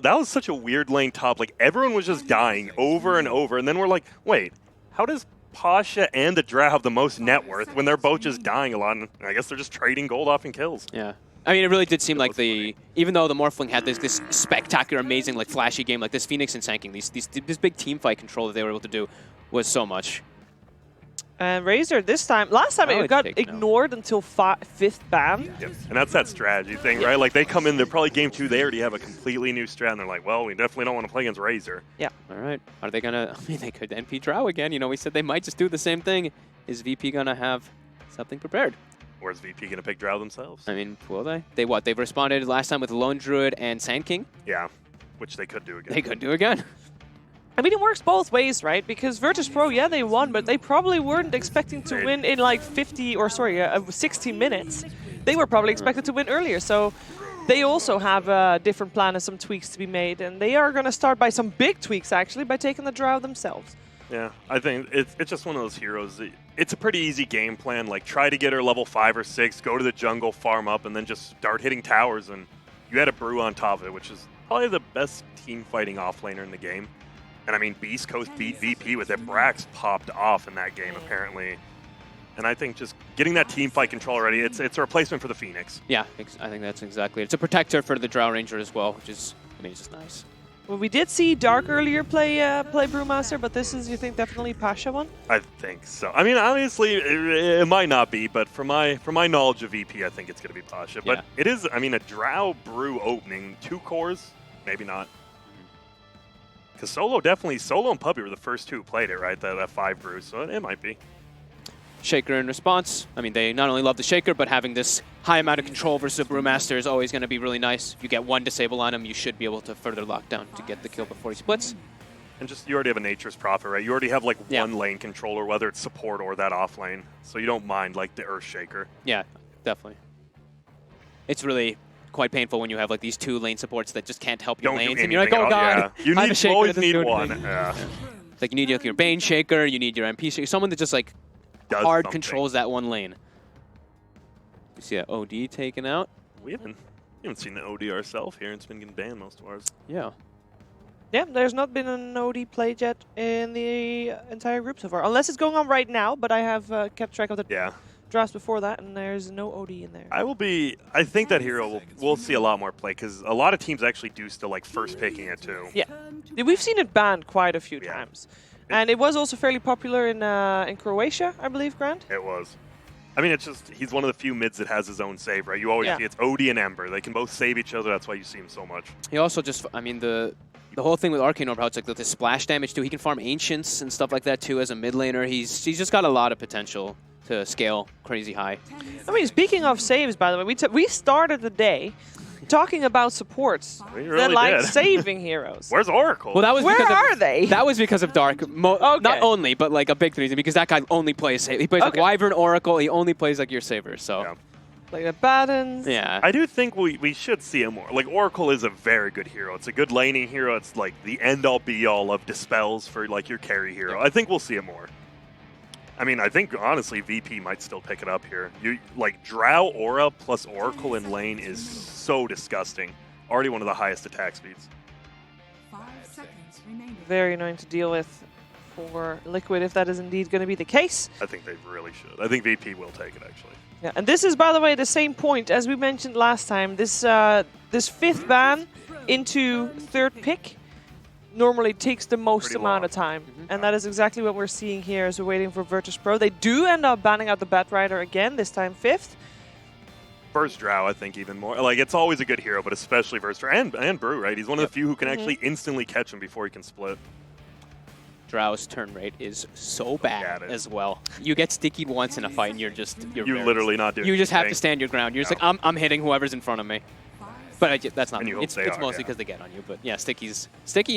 that was such a weird lane top. Like, everyone was just dying over and over, and then we're like, wait, how does Pasha and the Drow have the most net worth when they're both just dying a lot? And I guess they're just trading gold off and kills. Yeah. I mean, it really did seem like even though the Morphling had this spectacular, amazing, like flashy game, like this Phoenix and Sanking, this big team fight control that they were able to do was so much. And Razor last time it got ignored until 5th ban. Yep. And that's that strategy thing, right? Like, they come in, they're probably game 2, they already have a completely new strat, and they're like, well, we definitely don't want to play against Razor. Yeah. All right. Are they going to, I mean, they could NP Drow again. You know, we said they might just do the same thing. Is VP going to have something prepared? Or is VP going to pick Drow themselves? I mean, will they? They've responded last time with Lone Druid and Sand King. Yeah, which they could do again. They could do again. I mean, it works both ways, right? Because Virtus.Pro, yeah, they won, but they probably weren't expecting to win in like 60 minutes. They were probably expected to win earlier, so they also have a different plan and some tweaks to be made, and they are going to start by some big tweaks, actually, by taking the Drow themselves. Yeah, I think it's just one of those heroes. It's a pretty easy game plan. Like, try to get her level 5 or 6, go to the jungle, farm up, and then just start hitting towers, and you had a Brew on top of it, which is probably the best team fighting offlaner in the game. And I mean, Beast Coast beat VP with it. Brax popped off in that game, apparently. And I think just getting that team fight control already, it's a replacement for the Phoenix. Yeah, I think that's exactly it. It's a protector for the Drow Ranger as well, which is, I mean, it's just nice. Well, we did see Dark earlier play Brewmaster, but this is, you think, definitely Pasha one? I think so. I mean, obviously, it might not be, but from my knowledge of VP, I think it's going to be Pasha. But it is, I mean, a Drow Brew opening, 2 cores, maybe not. Because Solo and Puppy were the first 2 who played it, right? That 5 Brew, so it might be. Shaker in response. I mean, they not only love the Shaker, but having this high amount of control versus a Brewmaster is always going to be really nice. If you get 1 disable on him, you should be able to further lock down to get the kill before he splits. And just, you already have a Nature's Prophet, right? You already have, like, 1 lane controller, whether it's support or that off lane. So you don't mind, like, the Earth Shaker. Yeah, definitely. It's really quite painful when you have like these 2 lane supports that just can't help your lanes, and you're like, oh god, yeah. You always need one. Yeah. Like, you need your Bane Shaker, you need your MP Shaker, someone that just like controls that 1 lane. You see that OD taken out. We haven't seen the OD ourselves here. It's been getting banned most of ours. Yeah. Yeah, there's not been an OD played yet in the entire group so far, unless it's going on right now. But I have kept track of the drafts before that, and there's no OD in there. I think that hero we'll see a lot more play, because a lot of teams actually do still like first picking it too. Yeah, we've seen it banned quite a few times, and it was also fairly popular in Croatia, I believe, Grant. It was. I mean, it's just he's one of the few mids that has his own save, right? You always see it's OD and Ember. They can both save each other. That's why you see him so much. He also just, I mean, the whole thing with Arcane Orb, how it's like the splash damage too. He can farm Ancients and stuff like that too as a mid laner. He's just got a lot of potential to scale crazy high. I mean, speaking of saves, by the way, we started the day talking about supports that like saving heroes. Where's Oracle? Well, that was Where are they? That was because of Dark. Not only, but like a big reason, because that guy only plays save. He plays like Wyvern, Oracle. He only plays like your saver. So. Like the Battens. Yeah. I do think we should see him more. Like, Oracle is a very good hero. It's a good laning hero. It's like the end-all be-all of dispels for like your carry hero. I think we'll see him more. I mean, I think, honestly, VP might still pick it up here. Like, Drow Aura plus Oracle in lane is so disgusting. Already one of the highest attack speeds. 5 seconds remaining. Very annoying to deal with for Liquid if that is indeed going to be the case. I think they really should. I think VP will take it, actually. Yeah, and this is, by the way, the same point as we mentioned last time. This 5th ban into 3rd pick normally takes the most amount of time. And that is exactly what we're seeing here as we're waiting for Virtus.Pro. They do end up banning out the Batrider again, this time 5th. First Drow, I think, even more. Like, it's always a good hero, but especially Virtus and Brew, right? He's one of the few who can actually instantly catch him before he can split. Drow's turn rate is so bad as well. You get stickied once in a fight, and you're literally not doing anything. You just have to stand your ground. You're just like, I'm hitting whoever's in front of me. But that's not. It's mostly because they get on you. But yeah, Sticky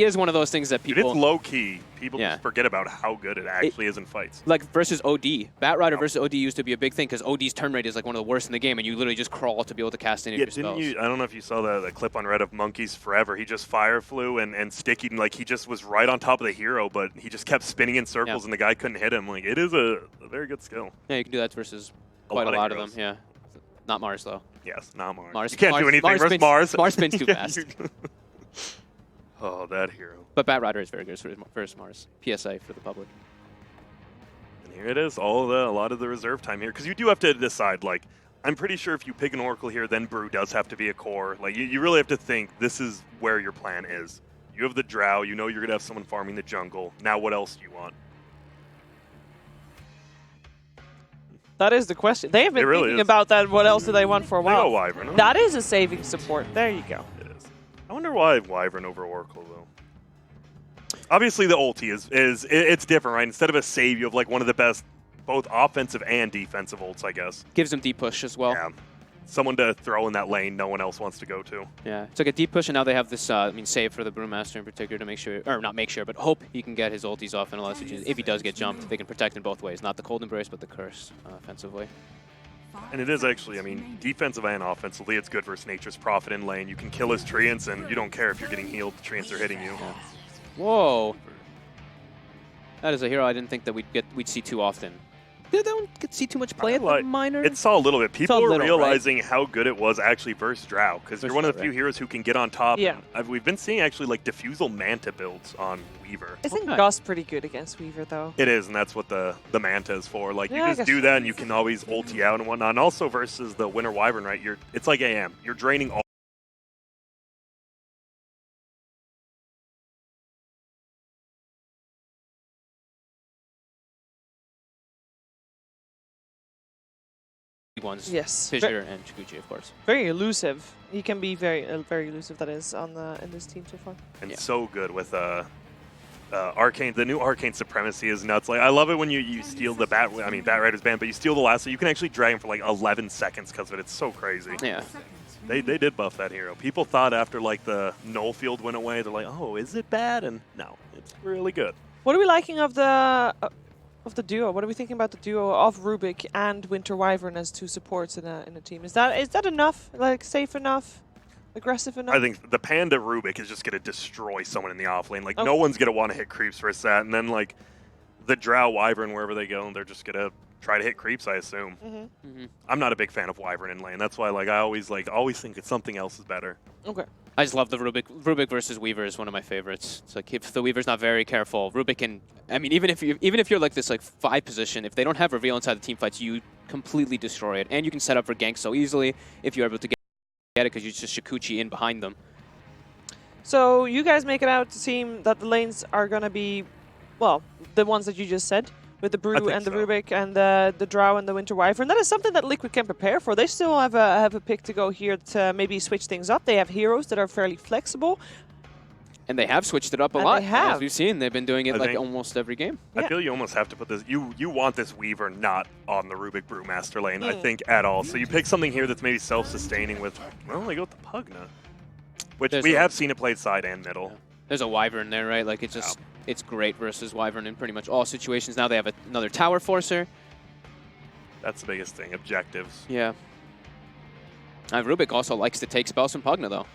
is one of those things that people. It's low key. People just forget about how good it actually is in fights. Like versus OD, Batrider versus OD used to be a big thing because OD's turn rate is like one of the worst in the game, and you literally just crawl to be able to cast any of your spells. I don't know if you saw the clip on Reddit of Monkeys Forever. He just fire flew and Sticky, and like he just was right on top of the hero, but he just kept spinning in circles, and the guy couldn't hit him. Like, it is a very good skill. Yeah, you can do that versus quite a lot of them. Yeah, not Mars though. Yes, not Mars. Mars you can't do anything versus Mars. Mars spins too fast. Oh, that hero. But Bat Rider is very good versus Mars. PSA for the public. And here it is, a lot of the reserve time here. Because you do have to decide, like, I'm pretty sure if you pick an Oracle here, then Brew does have to be a core. Like, you really have to think this is where your plan is. You have the Drow, you know you're going to have someone farming the jungle. Now what else do you want? That is the question. They have been really thinking is. about that. What else do they want for a They go while? Wyvern. Huh? That is a saving support. There you go. It is. I wonder why Wyvern over Oracle, though. Obviously, the ulti it's different, right? Instead of a save, you have like one of the best, both offensive and defensive ults, I guess. Gives them deep push as well. Yeah. Someone to throw in that lane no one else wants to go to. Yeah, it's like a deep push, and now they have this, save for the Brewmaster in particular to make sure, or not make sure, but hope he can get his ultis off in a lot of situations. If he does get jumped, they can protect in both ways. Not the Cold Embrace, but the Curse offensively. And it is actually, I mean, defensive and offensively, it's good versus Nature's Prophet in lane. You can kill his Treants, and you don't care if you're getting healed. The Treants are hitting you. Yeah. Whoa. That is a hero I didn't think that we'd see too often. They don't get see too much play at the minor. It saw a little bit. People a were little, realizing how good it was actually versus Drow, because you're one of the few heroes who can get on top. Yeah. We've been seeing actually like Diffusal Manta builds on Weaver. Isn't Okay. Gus pretty good against Weaver, though? It is, and that's what the Manta is for. Like, Yeah, I you just guess do so. that, and you can always ulti out and whatnot. And also versus the Winter Wyvern, right? It's like AM. You're draining all. Ones. Yes. Fissure and Chikuchi, of course. Very elusive. He can be very elusive. That is in this team so far. And Yeah. so good with Arcane. The new Arcane Supremacy is nuts. Like, I love it when you steal the Bat Rider's band, but you steal the last, so you can actually drag him for like 11 seconds because of it. It's so crazy. Yeah. They did buff that hero. People thought after like the Null Field went away, they're like, oh, is it bad? And no, it's really good. What are we liking of the duo? What are we thinking about the duo of Rubik and Winter Wyvern as two supports in a team? Is that enough? Like, safe enough? Aggressive enough? I think the Panda Rubik is just going to destroy someone in the offlane. Like, Oh. no one's going to want to hit creeps for a set. And then, like, the Drow Wyvern, wherever they go, they're just going to try to hit creeps, I assume. Mm-hmm. I'm not a big fan of Wyvern in lane. That's why, like, I always think it's something else is better. Okay. I just love the Rubik. Rubik versus Weaver is one of my favorites. It's like if the Weaver's not very careful, Rubik can. I mean, even if you're like this like 5 position, if they don't have reveal inside the team fights, you completely destroy it, and you can set up for ganks so easily if you're able to get it because you just Shikuchi in behind them. So you guys make it out to seem that the lanes are going to be, well, the ones that you just said, with the Brew think and the so. Rubik and the Drow and the Winter Wyvern. That is something that Liquid can prepare for. They still have a pick to go here to maybe switch things up. They have heroes that are fairly flexible. And they have switched it up a And lot. they have. As we've seen, they've been doing it I like think- almost every game. I Yeah. feel you almost have to put this. You want this Weaver not on the Rubik Brewmaster lane, I Mm. think, at all. So you pick something here that's maybe self-sustaining with, well, they go with the Pugna, which There's we a- have seen it played side and middle. Yeah. There's a Wyvern there, right? Like it's just it's great versus Wyvern in pretty much all situations. Now they have another Tower Forcer. That's the biggest thing, objectives. Yeah. Rubik also likes to take spells from Pugna, though.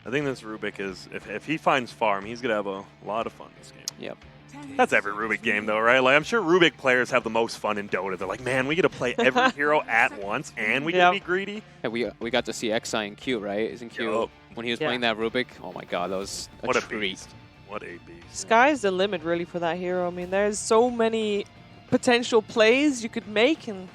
I think this Rubik is, if he finds farm, he's going to have a lot of fun this game. Yep. That's every Rubik game, though, right? Like, I'm sure Rubik players have the most fun in Dota. They're like, man, we get to play every hero at once, and we get to be greedy. Yeah, we got to see Xi in Q, right? Isn't Q Yup. when he was Yeah. playing that Rubik? Oh my God, that was a What a treat. beast. What a beast. Sky's the limit, really, for that hero. I mean, there's so many potential plays you could make, and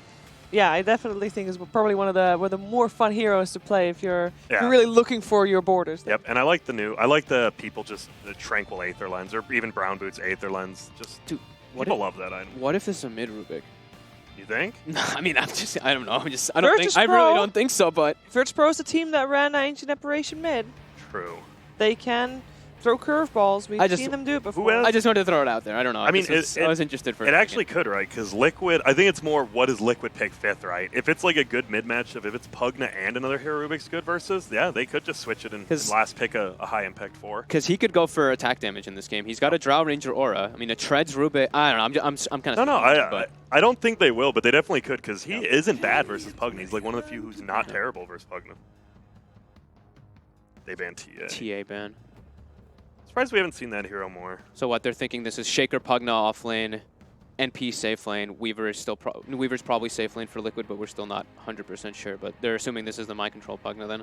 yeah, I definitely think it's probably one of the more fun heroes to play if you're really looking for your borders. Yep, and I like the people just the Tranquil Aether Lens, or even Brown Boots Aether Lens. Just, Dude, people love that item. What if it's a mid Rubik? You think? I mean, I don't know. I Virtus.Pro. really don't think so, but Virtus.Pro is the team that ran Ancient Apparition mid. True. They can throw curveballs. We've just- seen them do it before. else? I just wanted to throw it out there. I don't know. I mean, I was interested for It actually could, right? Because Liquid, I think it's more what does Liquid pick fifth, right? If it's like a good mid matchup, if it's Pugna and another hero Rubik's good versus, yeah, they could just switch it and 'Cause- last pick a high impact 4. Because he could go for attack damage in this game. He's got a Drow Ranger aura. I mean, a Treads Rubik. I don't know. I'm kind of I don't think they will, but they definitely could because he isn't bad versus Pugna. He's like one of the few who's not terrible versus Pugna. They banned TA. TA ban. Surprised we haven't seen that hero more. So what they're thinking, this is Shaker Pugna off lane, NP safe lane. Weaver's probably safe lane for Liquid, but we're still not 100% sure. But they're assuming this is the mind control Pugna then.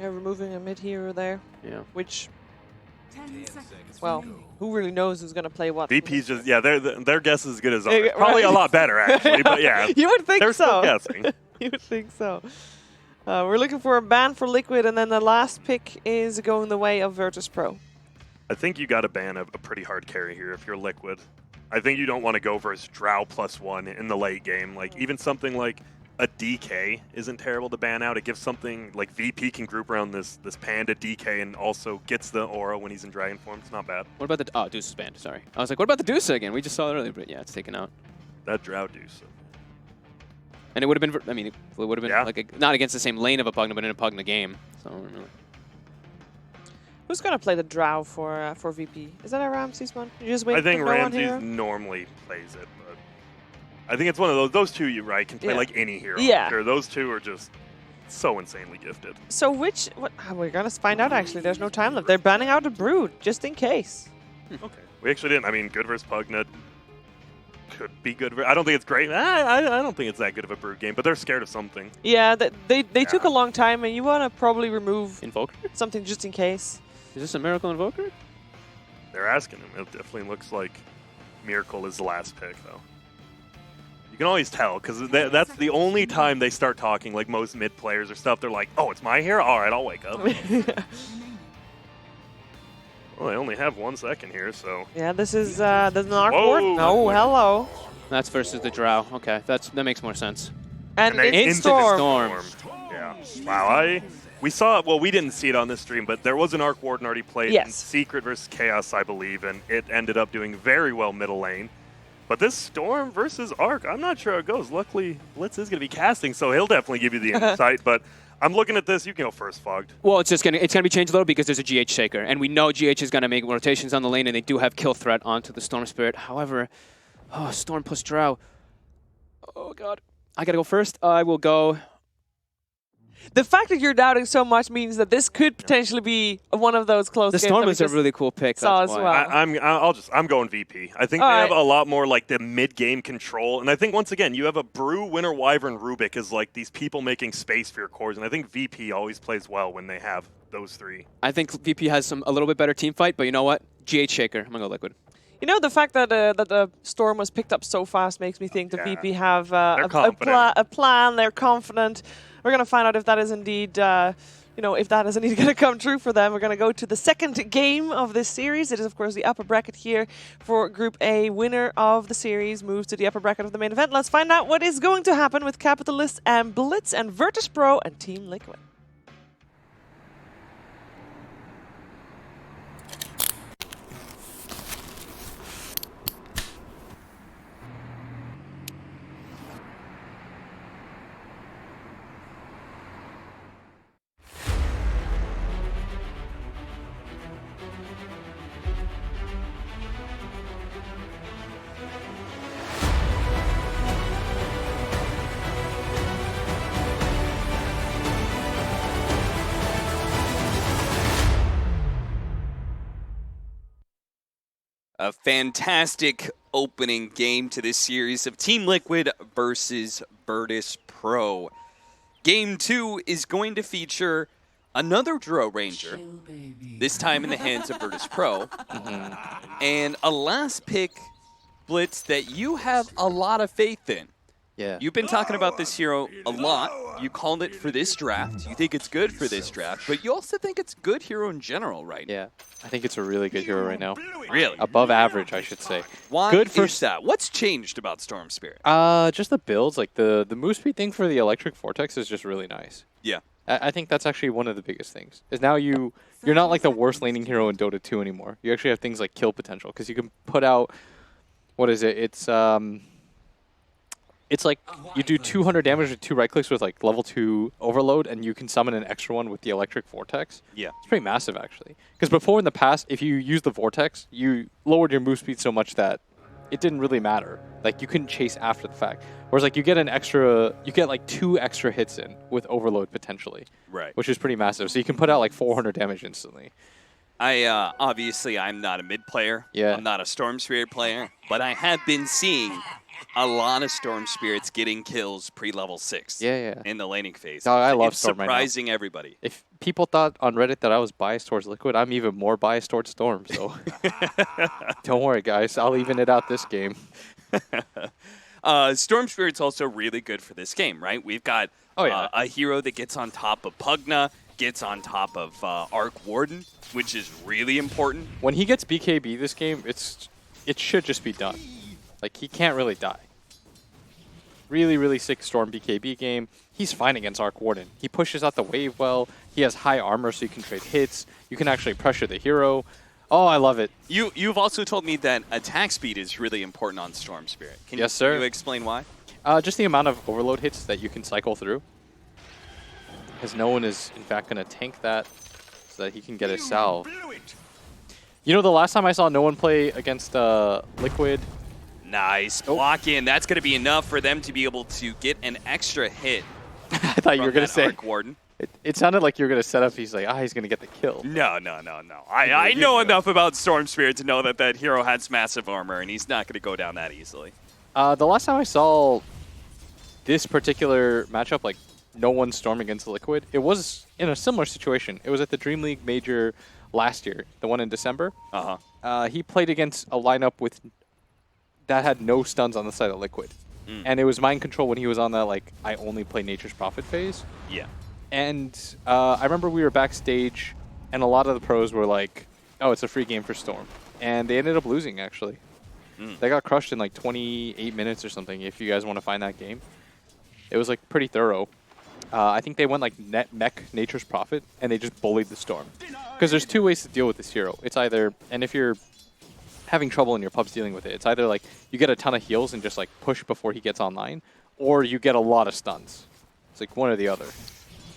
Yeah, removing a mid hero there, Yeah. which, 10 seconds well, remaining. who really knows who's going to play what? VP's just, yeah, their guess is as good as ours. Yeah, Probably a right. lot better, actually, but yeah. You would think They're so. still guessing. You would think so. We're looking for a ban for Liquid, and then the last pick is going the way of Virtus.Pro. I think you got to ban a pretty hard carry here if you're Liquid. I think you don't want to go versus Drow +1 in the late game. Like, even something like a DK isn't terrible to ban out. It gives something like VP can group around this Panda DK and also gets the aura when he's in Dragon form. It's not bad. What about the... Oh, Deuce is banned. Sorry. I was like, what about the Deuce again? We just saw it earlier, but yeah, it's taken out. That Drow Deuce. And it would have been... I mean, it would have been Yeah. like not against the same lane of a Pugna, but in a Pugna game. So, I don't know. Who's going to play the Drow for VP? Is that a Ramses one? You just wait I think for no one Ramses hero? normally plays it, but I think it's one of those two you can play Yeah. like any hero. Yeah. Sure, those two are just so insanely gifted. So we're going to find out, actually. There's no time left. They're banning out a Brood, just in case. Okay. We actually didn't. I mean, good versus Pugna could be good. I don't think it's great. I don't think it's that good of a Brood game, but they're scared of something. Yeah, they took a long time, and you want to probably remove Invoker? something just in case. Is this a Miracle Invoker? They're asking him. It definitely looks like Miracle is the last pick, though. You can always tell, because that's the only time they start talking, like most mid players or stuff. They're like, oh, it's my hero? All right, I'll wake up. Well, they only have 1 second here, so... Yeah, this is there's an Arc Whoa, Ward. Oh, that's hello. That's versus the Drow. Okay, that makes more sense. And they in into the Storm. Yeah. Wow, we saw it. Well, we didn't see it on this stream, but there was an Arc Warden already played in Yes. Secret versus Chaos, I believe, and it ended up doing very well middle lane. But this Storm versus Arc, I'm not sure how it goes. Luckily, Blitz is going to be casting, so he'll definitely give you the insight. But I'm looking at this. You can go first, Fogged. Well, it's gonna be changed a little because there's a GH Shaker, and we know GH is gonna make rotations on the lane, and they do have kill threat onto the Storm Spirit. However, Storm plus Drow. Oh god, I gotta go first. I will go. The fact that you're doubting so much means that this could potentially be one of those close The games. Storm that we is a just really cool pick. saw That's as why. well. I'm going VP. I think All they have right. a lot more like the mid-game control, and I think once again you have a Brew, Winter Wyvern, Rubik is like these people making space for your cores, and I think VP always plays well when they have those three. I think VP has a little bit better team fight, but you know what? GH Shaker. I'm gonna go Liquid. You know, the fact that that the Storm was picked up so fast makes me think the Yeah. VP have They're confident. a plan. They're confident. We're going to find out if that is indeed, if that is indeed going to come true for them. We're going to go to the second game of this series. It is, of course, the upper bracket here for Group A. Winner of the series moves to the upper bracket of the main event. Let's find out what is going to happen with Capitalist and Blitz and Virtus.Pro and Team Liquid. A fantastic opening game to this series of Team Liquid versus Virtus.Pro. Game 2 is going to feature another Drow Ranger, this time in the hands of Virtus.Pro, and a last pick, Blitz, that you have a lot of faith in. Yeah. You've been talking about this hero a lot. You called it for this draft. You think it's good for this draft, but you also think it's good hero in general, right? Yeah. I think it's a really good hero right now. Really? Above average, I should say. Why Good for is that? What's changed about Storm Spirit? Just the builds, like the move speed thing for the electric vortex is just really nice. Yeah. I think that's actually one of the biggest things. Is now you're not like the worst laning hero in Dota 2 anymore. You actually have things like kill potential because you can put out, what is it? It's like you do 200 damage with 2 right clicks with like level 2 overload, and you can summon an extra one with the electric vortex. Yeah. It's pretty massive actually. Because before in the past, if you used the vortex, you lowered your move speed so much that it didn't really matter. Like you couldn't chase after the fact. Whereas like you get like 2 extra hits in with overload potentially. Right. Which is pretty massive. So you can put out like 400 damage instantly. Obviously I'm not a mid player. Yeah. I'm not a Storm Spirit player, but I have been seeing a lot of Storm Spirits getting kills pre-level 6. Yeah. In the laning phase. No, I love it's Storm right now. surprising everybody. If people thought on Reddit that I was biased towards Liquid. I'm even more biased towards Storm, so don't worry, guys. I'll even it out this game. Storm Spirit's also really good for this game, right? We've got a hero that gets on top of Pugna, gets on top of Arc Warden, which is really important. When he gets BKB this game, it should just be done. Like, he can't really die. Really, really sick Storm BKB game. He's fine against Arc Warden. He pushes out the wave well. He has high armor, so you can trade hits. You can actually pressure the hero. Oh, I love it. You've also told me that attack speed is really important on Storm Spirit. Can Yes, sir. you explain why? Just the amount of overload hits that you can cycle through. Because no one is, in fact, going to tank that so that he can get his salve. You know, the last time I saw no one play against Liquid... Nice block in. That's going to be enough for them to be able to get an extra hit. I thought you were going to say... Arc Warden. It sounded like you were going to set up, he's like, he's going to get the kill. No. I know enough about Storm Spirit to know that that hero has massive armor, and he's not going to go down that easily. The last time I saw this particular matchup, like, no one storm against Liquid, it was in a similar situation. It was at the Dream League Major last year, the one in December. He played against a lineup that had no stuns on the side of Liquid. And it was mind control when he was on that, like, I only play Nature's Prophet phase. Yeah. And I remember we were backstage, and a lot of the pros were like, oh, it's a free game for Storm. And they ended up losing, actually. They got crushed in, like, 28 minutes or something, if you guys want to find that game. It was, like, pretty thorough. I think they went, like, mech Nature's Prophet, and they just bullied the Storm. Because there's two ways to deal with this hero. It's either, and if you're having trouble in your pubs dealing with it, it's either, like, you get a ton of heals and just, like, push before he gets online, or you get a lot of stuns. It's, like, one or the other.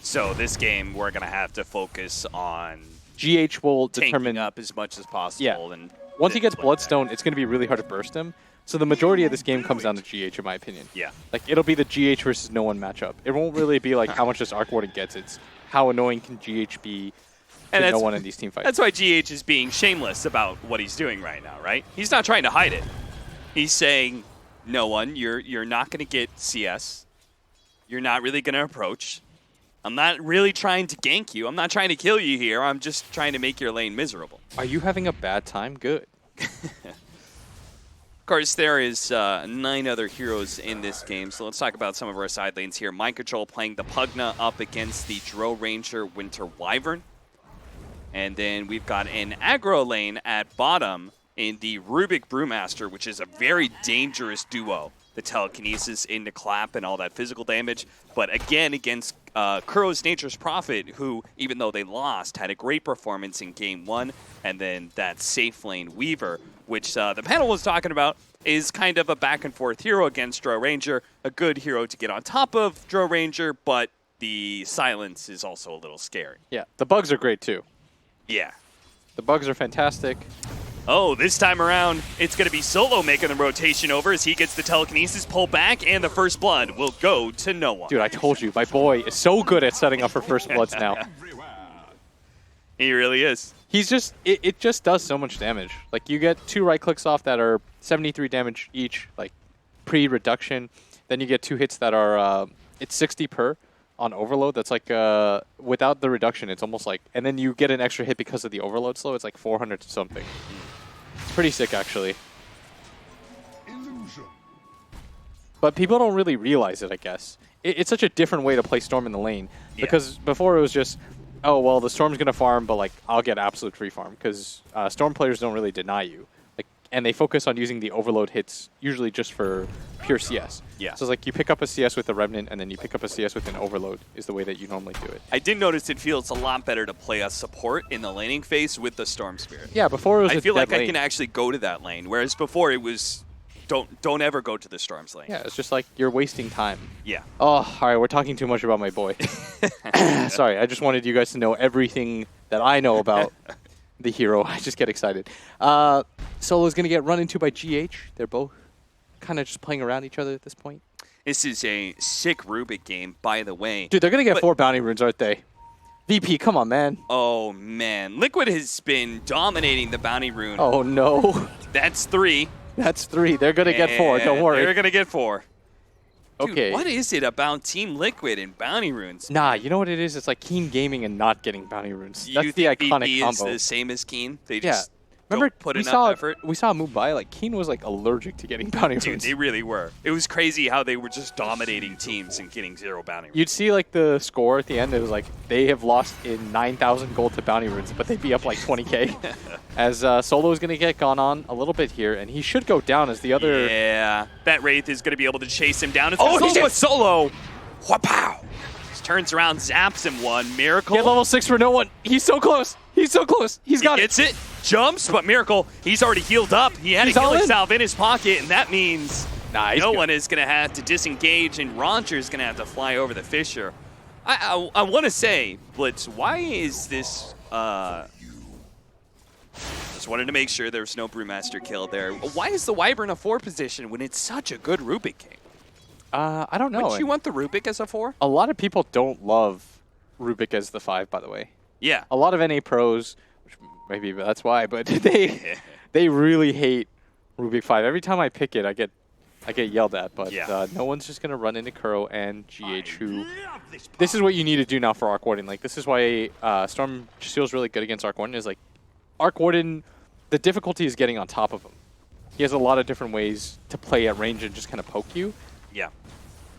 So this game, we're going to have to focus on GH will tanking determine up as much as possible. Yeah. And once he gets Bloodstone, it's going to be really hard to burst him. So the majority of this game comes down to GH, in my opinion. Yeah. Like, it'll be the GH versus no one matchup. It won't really be like how much this Arc Warden gets. It's how annoying can GH be to no one in these team fights. That's why GH is being shameless about what he's doing right now, right? He's not trying to hide it. He's saying, no one, you're not going to get CS. You're not really going to approach. I'm not really trying to gank you. I'm not trying to kill you here. I'm just trying to make your lane miserable. Are you having a bad time? Good. Of course, there is 9 other heroes in this game, so let's talk about some of our side lanes here. Mind Control playing the Pugna up against the Dro Ranger Winter Wyvern. And then we've got an aggro lane at bottom in the Rubik Brewmaster, which is a very dangerous duo. The telekinesis into clap and all that physical damage. But again, against Kuro's Nature's Prophet, who, even though they lost, had a great performance in Game 1. And then that safe lane Weaver, which the panel was talking about, is kind of a back-and-forth hero against Dro Ranger. A good hero to get on top of Dro Ranger, but the silence is also a little scary. Yeah, the bugs are great, too. Yeah. The bugs are fantastic. Oh, this time around, it's going to be Solo making the rotation over as he gets the telekinesis pull back, and the first blood will go to no one. Dude, I told you, my boy is so good at setting up for first bloods now. He really is. He's just, it just does so much damage. Like, you get 2 right clicks off that are 73 damage each, like, pre-reduction. Then you get 2 hits that are, it's 60 per on overload. That's like, without the reduction, it's almost like, and then you get an extra hit because of the overload slow. It's like 400 to something. It's pretty sick, actually. But people don't really realize it, I guess. It's such a different way to play Storm in the lane. Because before it was just, oh, well, the Storm's going to farm, but, like, I'll get absolute free farm. Because Storm players don't really deny you. Like, and they focus on using the overload hits, usually just for pure CS. Yeah. So it's like you pick up a CS with a Revenant, and then you pick up a CS with an overload is the way that you normally do it. I did notice it feels a lot better to play a support in the laning phase with the Storm Spirit. Yeah, before it was I a feel like dead I lane. can actually go to that lane, whereas before it was, don't ever go to the Storm's lane. Yeah, it's just like you're wasting time. Yeah. Oh, all right, we're talking too much about my boy. Sorry, I just wanted you guys to know everything that I know about the hero. I just get excited. Solo's going to get run into by GH. They're both kind of just playing around each other at this point. This is a sick Rubik game, by the way. Dude, they're going to get 4 bounty runes, aren't they? VP, come on, man. Oh, man. Liquid has been dominating the bounty rune. Oh, no. That's 3. That's 3. They're going to get 4. Don't worry. They're going to get 4. Dude, okay. what is it about Team Liquid and Bounty Runes? Nah, you know what it is? It's like Keen gaming and not getting bounty runes. You That's the think iconic VP combo. is the same as Keen? They Yeah. just Remember, don't put we enough saw effort? we saw a move by, like, Keen was like allergic to getting bounty Dude, runes. they really were. It was crazy how they were just dominating teams and getting 0 bounty runes. You'd see like the score at the end. It was like they have lost in 9,000 gold to bounty runes, but they'd be up like 20k. As Solo is going to get gone on a little bit here, and he should go down as the other. Yeah, that Wraith is going to be able to chase him down. It's Oh, Solo he's with Solo. Wow. Just turns around, zaps him one. Miracle. Get level 6 for no one. He's so close. He's so close. He's got Gets it. Jumps, but Miracle, he's already healed up. He had He's a all healing in. salve in his pocket, and that means Nah, he's no good. one is going to have to disengage, and Roncher's going to have to fly over the Fissure. I want to say, Blitz, why is this... Just wanted to make sure there's no Brewmaster kill there. Why is the Wyvern a 4 position when it's such a good Rubik game? I don't know. Wouldn't you want the Rubik as a 4? A lot of people don't love Rubik as the 5, by the way. Yeah. A lot of NA pros, which maybe that's why, but they really hate Rubik 5. Every time I pick it, I get yelled at. But Yeah. no one's just gonna run into Kuro and GH. Who this is what you need to do now for Arc Warden. Like this is why Storm feels really good against Arc Warden. Is like Arc Warden, the difficulty is getting on top of him. He has a lot of different ways to play at range and just kind of poke you. Yeah.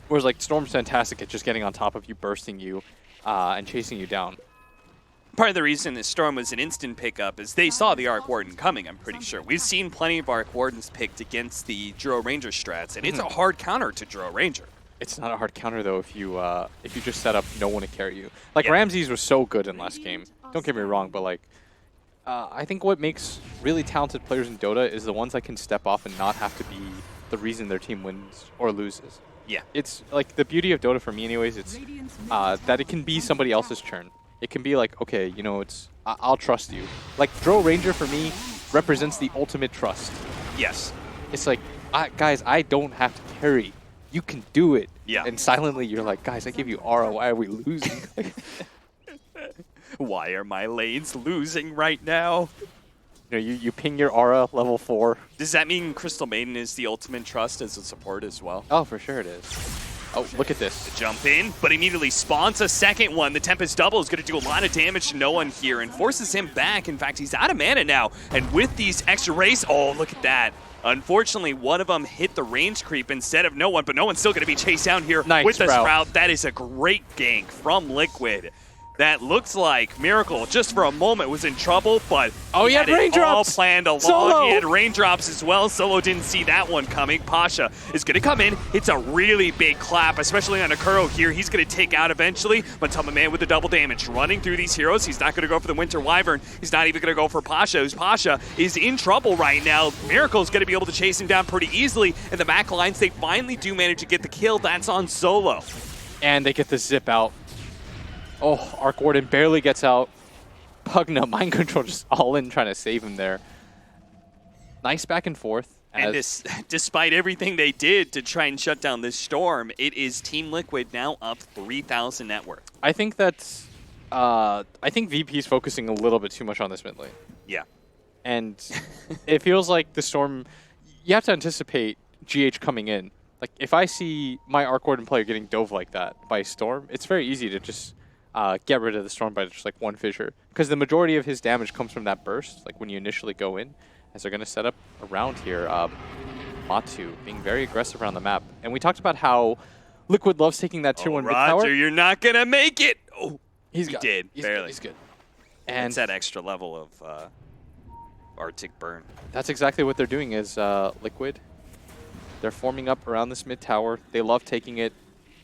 Whereas like Storm's fantastic at just getting on top of you, bursting you, and chasing you down. Part of the reason that Storm was an instant pickup is they saw the Arc Warden coming, I'm pretty sure. We've seen plenty of Arc Wardens picked against the Drow Ranger strats, and it's a hard counter to Drow Ranger. It's not a hard counter though if you just set up no one to carry you. Like Yeah. Ramses was so good in last game. Don't get me wrong, but like I think what makes really talented players in Dota is the ones that can step off and not have to be the reason their team wins or loses. Yeah. It's like the beauty of Dota for me anyways, it's that it can be somebody else's turn. It can be like, okay, you know, I'll trust you. Like Drow Ranger for me represents the ultimate trust. Yes. It's like, guys, I don't have to carry. You can do it. Yeah. And silently you're like, guys, I give you aura. Why are we losing? Why are my lanes losing right now? You know, you ping your aura level 4. Does that mean Crystal Maiden is the ultimate trust as a support as well? Oh, for sure it is. Oh, look at this. Jump in, but immediately spawns a second one. The Tempest Double is going to do a lot of damage to no one here and forces him back. In fact, he's out of mana now. And with these extra rays, oh, look at that. Unfortunately, one of them hit the range creep instead of no one, but no one's still going to be chased down here Nice with the Sprout. Sprout. That is a great gank from Liquid. That looks like Miracle just for a moment was in trouble, but Oh, he had it all raindrops. planned along. Solo. He had raindrops as well. Solo didn't see that one coming. Pasha is going to come in. It's a really big clap, especially on Akuro here. He's going to take out eventually. Matama Man with the double damage. Running through these heroes. He's not going to go for the Winter Wyvern. He's not even going to go for Pasha. As Pasha is in trouble right now. Miracle's going to be able to chase him down pretty easily. And the back lines, they finally do manage to get the kill. That's on Solo. And they get the zip out. Oh, Arc Warden barely gets out. Pugna, Mind Control just all in trying to save him there. Nice back and forth. And despite everything they did to try and shut down this storm, it is Team Liquid now up 3,000 net worth. I think that's... I think VP's focusing a little bit too much on this mid lane. Yeah. And it feels like the Storm... You have to anticipate GH coming in. Like, if I see my Arc Warden player getting dove like that by Storm, it's very easy to just get rid of the Storm by just, like, one fissure. Because the majority of his damage comes from that burst, like, when you initially go in. As they're going to set up around here. Matu being very aggressive around the map. And we talked about how Liquid loves taking that tier 1 mid tower. Roger, you're not going to make it. Oh, He did, barely. He's good. And And it's that extra level of Arctic Burn. that's exactly what they're doing is Liquid. They're forming up around this mid tower. They love taking it.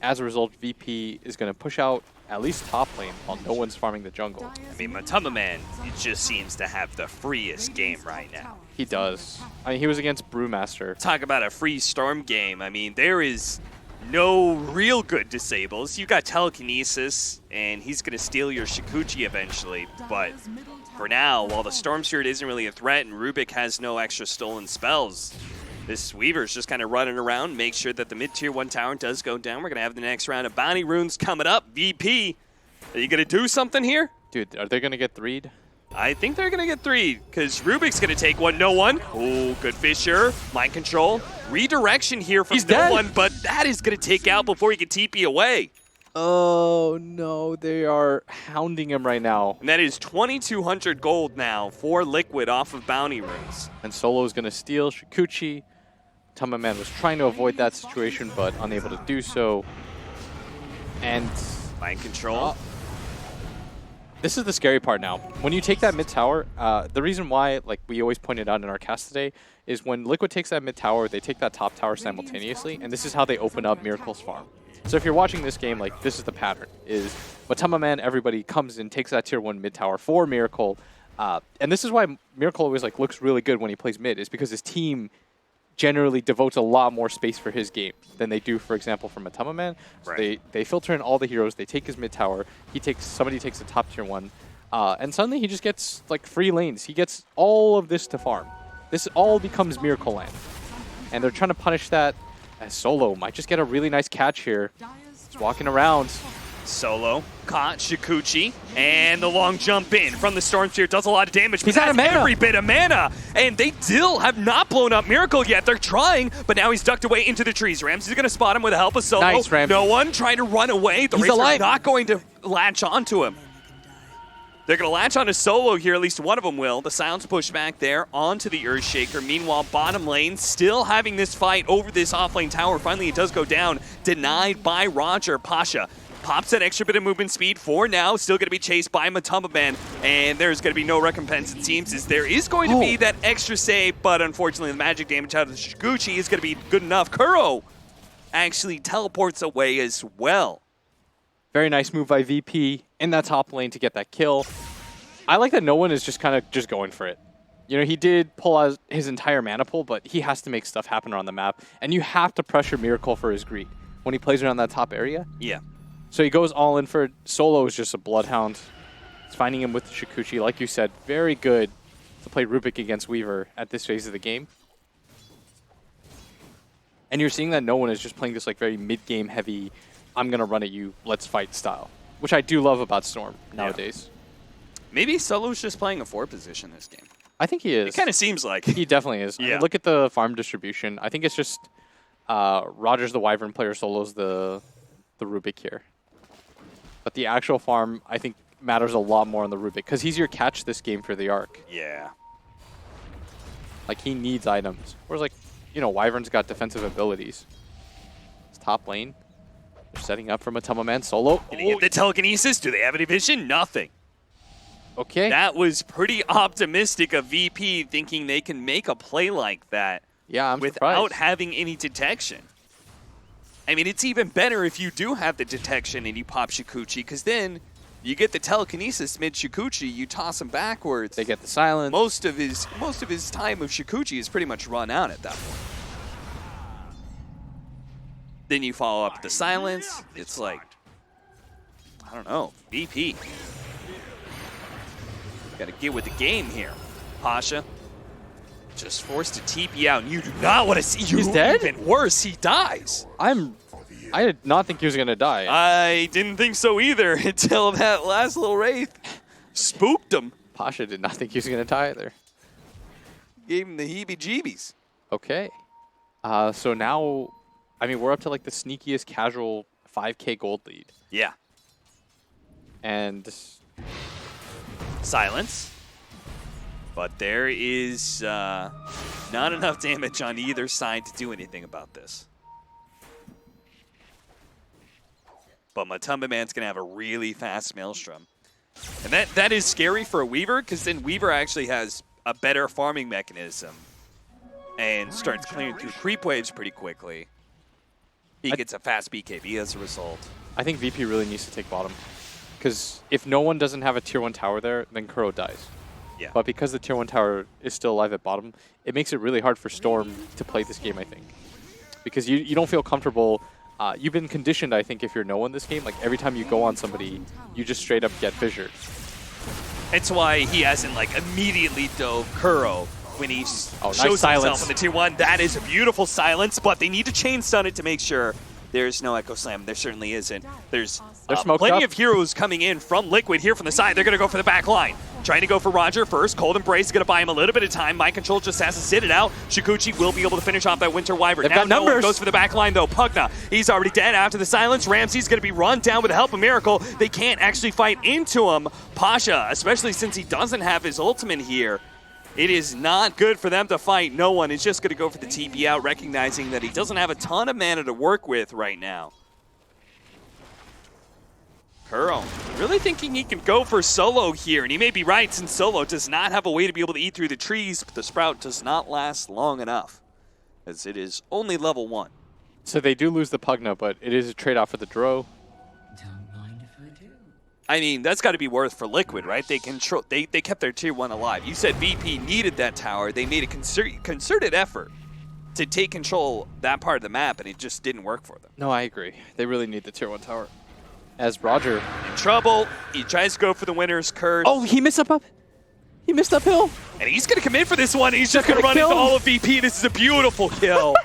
As a result, VP is going to push out at least top lane while no one's farming the jungle. I mean, Matama Man, it just seems to have the freest game right now. He does. I mean, he was against Brewmaster. Talk about a free storm game. I mean, there is no real good disables. You got telekinesis, and he's going to steal your Shikuchi eventually. But for now, while the Storm Spirit isn't really a threat and Rubik has no extra stolen spells, this Weaver's just kind of running around, make sure that the mid-tier 1 tower does go down. We're going to have the next round of Bounty Runes coming up. VP, are you going to do something here? Dude, are they going to get 3'd? I think they're going to get 3, because Rubik's going to take one. No one. Oh, good Fisher. Mind control. Redirection here from He's no dead. one, but that is going to take out before he can TP away. Oh, no. They are hounding him right now. And that is 2,200 gold now for Liquid off of bounty rings. And Solo's going to steal Shikuchi. Tamaman was trying to avoid that situation, but unable to do so. And Mind control. this is the scary part now. When you take that mid tower, the reason why, like we always pointed out in our cast today, is when Liquid takes that mid tower, they take that top tower simultaneously, and this is how they open up Miracle's farm. So if you're watching this game, like this is the pattern: is Matama-man, everybody comes in, takes that tier 1 mid tower for Miracle, and this is why Miracle always like looks really good when he plays mid, is because his team generally devotes a lot more space for his game than they do, for example, for Matama-man. So Right. they filter in all the heroes, they take his mid tower, somebody takes the top tier 1, and suddenly he just gets like free lanes. He gets all of this to farm. This all becomes Miracle land. And they're trying to punish that, as Solo might just get a really nice catch here. Just walking around. Solo caught Shikuchi, and the long jump in from the Storm Sphere does a lot of damage. But He's out of that's mana. every bit of mana, and they still have not blown up Miracle yet. They're trying, but now he's ducked away into the trees. Ramsey's going to spot him with the help of Solo. Nice, Ramsey. No one trying to run away. The He's Rays are alive. not going to latch onto him. They're going to latch onto Solo here, at least one of them will. The Silence push back there onto the Earthshaker. Meanwhile, bottom lane still having this fight over this offlane tower. Finally, it does go down, denied by Roger. Pasha pops that extra bit of movement speed for now. Still going to be chased by Matama-man, and there's going to be no recompense, it seems, as there is going to be that extra save, but unfortunately the magic damage out of the Shikuchi is going to be good enough. Kuro actually teleports away as well. Very nice move by VP in that top lane to get that kill. I like that no one is just kind of just going for it. You know, he did pull out his entire mana pool, but he has to make stuff happen around the map, and you have to pressure Miracle for his greed when he plays around that top area. Yeah. So he goes all in for it. Solo is just a bloodhound. He's finding him with the Shikuchi. Like you said, very good to play Rubik against Weaver at this phase of the game. And you're seeing that no one is just playing this like very mid-game heavy, I'm going to run at you, let's fight style, which I do love about Storm nowadays. Maybe Solo's just playing a 4 position this game. I think he is. It kind of seems like. He definitely is. I mean, Yeah. look at the farm distribution. I think it's just Roger's the Wyvern player, Solo's the Rubik here. But the actual farm, I think, matters a lot more on the Rubik, because he's your catch this game for the arc. Yeah. Like, he needs items. Whereas, like, you know, Wyvern's got defensive abilities. It's top lane. They're setting up for Matama-man. Solo. Did he get the telekinesis? Do they have any vision? Nothing. Okay. That was pretty optimistic of VP, thinking they can make a play like that yeah, I'm without surprised. having any detection. I mean, it's even better if you do have the detection and you pop Shikuchi, because then you get the telekinesis mid Shikuchi, you toss him backwards. They get the silence. Most of his time of Shikuchi is pretty much run out at that point. Then you follow up with the silence. It's like, I don't know, VP. Got to get with the game here. Pasha just forced to TP out, and you do not want to see you. He's dead? Even worse, he dies. I did not think he was going to die. I didn't think so either until that last little Wraith spooked him. Pasha did not think he was going to die either. Gave him the heebie-jeebies. Okay. So now, I mean, we're up to like the sneakiest casual 5K gold lead. Yeah. And Silence. But there is not enough damage on either side to do anything about this. But Matama-man's going to have a really fast Maelstrom. And that is scary for a Weaver, because then Weaver actually has a better farming mechanism and starts clearing through creep waves pretty quickly. He gets a fast BKB as a result. I think VP really needs to take bottom. Because if no one doesn't have a tier 1 tower there, then Kuro dies. Yeah. But because the tier 1 tower is still alive at bottom, it makes it really hard for Storm to play this game, I think. Because you don't feel comfortable. You've been conditioned, I think, if you're no one this game, like every time you go on somebody, you just straight up get fissured. That's why he hasn't like immediately dove Kuro when he nice shows silence. himself in the tier 1. That is a beautiful silence, but they need to chain stun it to make sure there's no Echo Slam. There certainly isn't. There's They're smoked plenty up. of heroes coming in from Liquid here from the side. They're going to go for the back line. Trying to go for Roger first. Cold Embrace is going to buy him a little bit of time. Mind Control just has to sit it out. Shikuchi will be able to finish off that Winter Wyvern. They've Now got no one numbers. goes for the back line, though. Pugna, he's already dead after the silence. Ramsey's going to be run down with the help of Miracle. They can't actually fight into him. Pasha, especially since he doesn't have his ultimate here, it is not good for them to fight no one. He's just going to go for the TP out, recognizing that he doesn't have a ton of mana to work with right now. Kuro really thinking he can go for Solo here, and he may be right since Solo does not have a way to be able to eat through the trees, but the Sprout does not last long enough, as it is only level 1. So they do lose the Pugna, but it is a trade-off for the Dro. Don't mind if I do. I mean, that's got to be worth for Liquid, right? They kept their tier 1 alive. You said VP needed that tower. They made a concerted effort to take control that part of the map, and it just didn't work for them. No, I agree. They really need the tier 1 tower. As Roger. In trouble, he tries to go for the winner's curse. Oh, he missed up. He missed uphill. And he's going to come in for this one. He's just going to run kill into him. all of VP. This is a beautiful kill.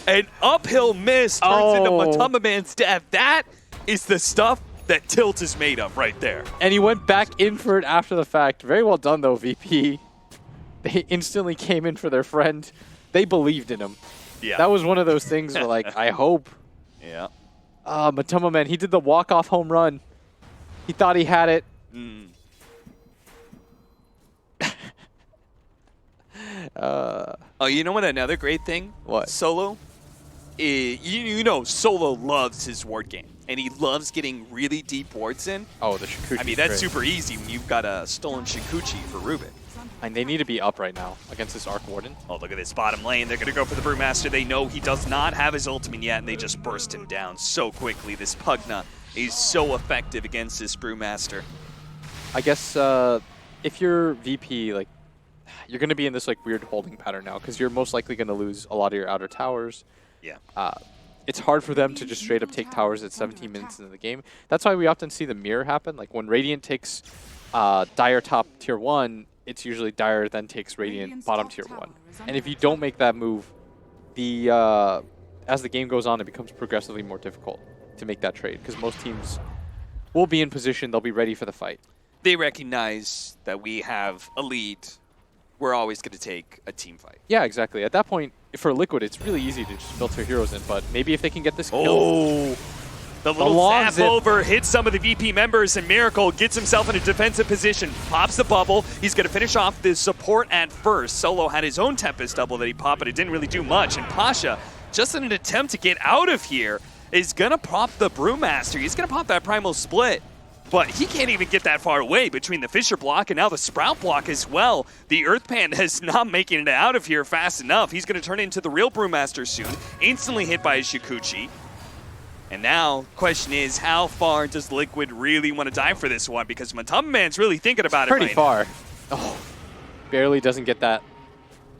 An uphill miss turns into Matama Man's death. That is the stuff that Tilt is made of right there. And he went back in for it after the fact. Very well done, though, VP. They instantly came in for their friend. They believed in him. Yeah. That was one of those things where, like, I hope. Yeah. Matama Man, he did the walk-off home run. He thought he had it. Oh, you know what? Another great thing? What? Solo. You know, Solo loves his ward game, and he loves getting really deep wards in. Oh, the Shikuchi. I mean, that's super easy when you've got a stolen Shikuchi for Rubik. And they need to be up right now against this Arc Warden. Oh, look at this bottom lane. They're going to go for the Brewmaster. They know he does not have his ultimate yet, and they just burst him down so quickly. This Pugna is so effective against this Brewmaster. I guess if you're VP, like, you're going to be in this like weird holding pattern now because you're most likely going to lose a lot of your outer towers. Yeah. It's hard for them to just straight up take towers at 17 minutes into the game. That's why we often see the mirror happen. Like when Radiant takes Dire top tier 1, it's usually Dire then takes Radiant bottom tier 1. And if you don't make that move, as the game goes on, it becomes progressively more difficult to make that trade because most teams will be in position, they'll be ready for the fight. They recognize that we have a lead. We're always going to take a team fight. Yeah, exactly. At that point, for Liquid, it's really easy to just filter heroes in, but maybe if they can get this kill. Oh! The little long zap zip. over hits some of the VP members, and Miracle gets himself in a defensive position, pops the bubble. He's going to finish off the support at first. Solo had his own Tempest double that he popped, but it didn't really do much. And Pasha, just in an attempt to get out of here, is going to pop the Brewmaster. He's going to pop that Primal Split. But he can't even get that far away between the Fissure block and now the Sprout block as well. The Earth Panda is not making it out of here fast enough. He's going to turn into the real Brewmaster soon. Instantly hit by his Shikuchi. And now, question is, how far does Liquid really want to dive for this one? Because Matama Man's really thinking about it Pretty right far. Oh, barely doesn't get that. now.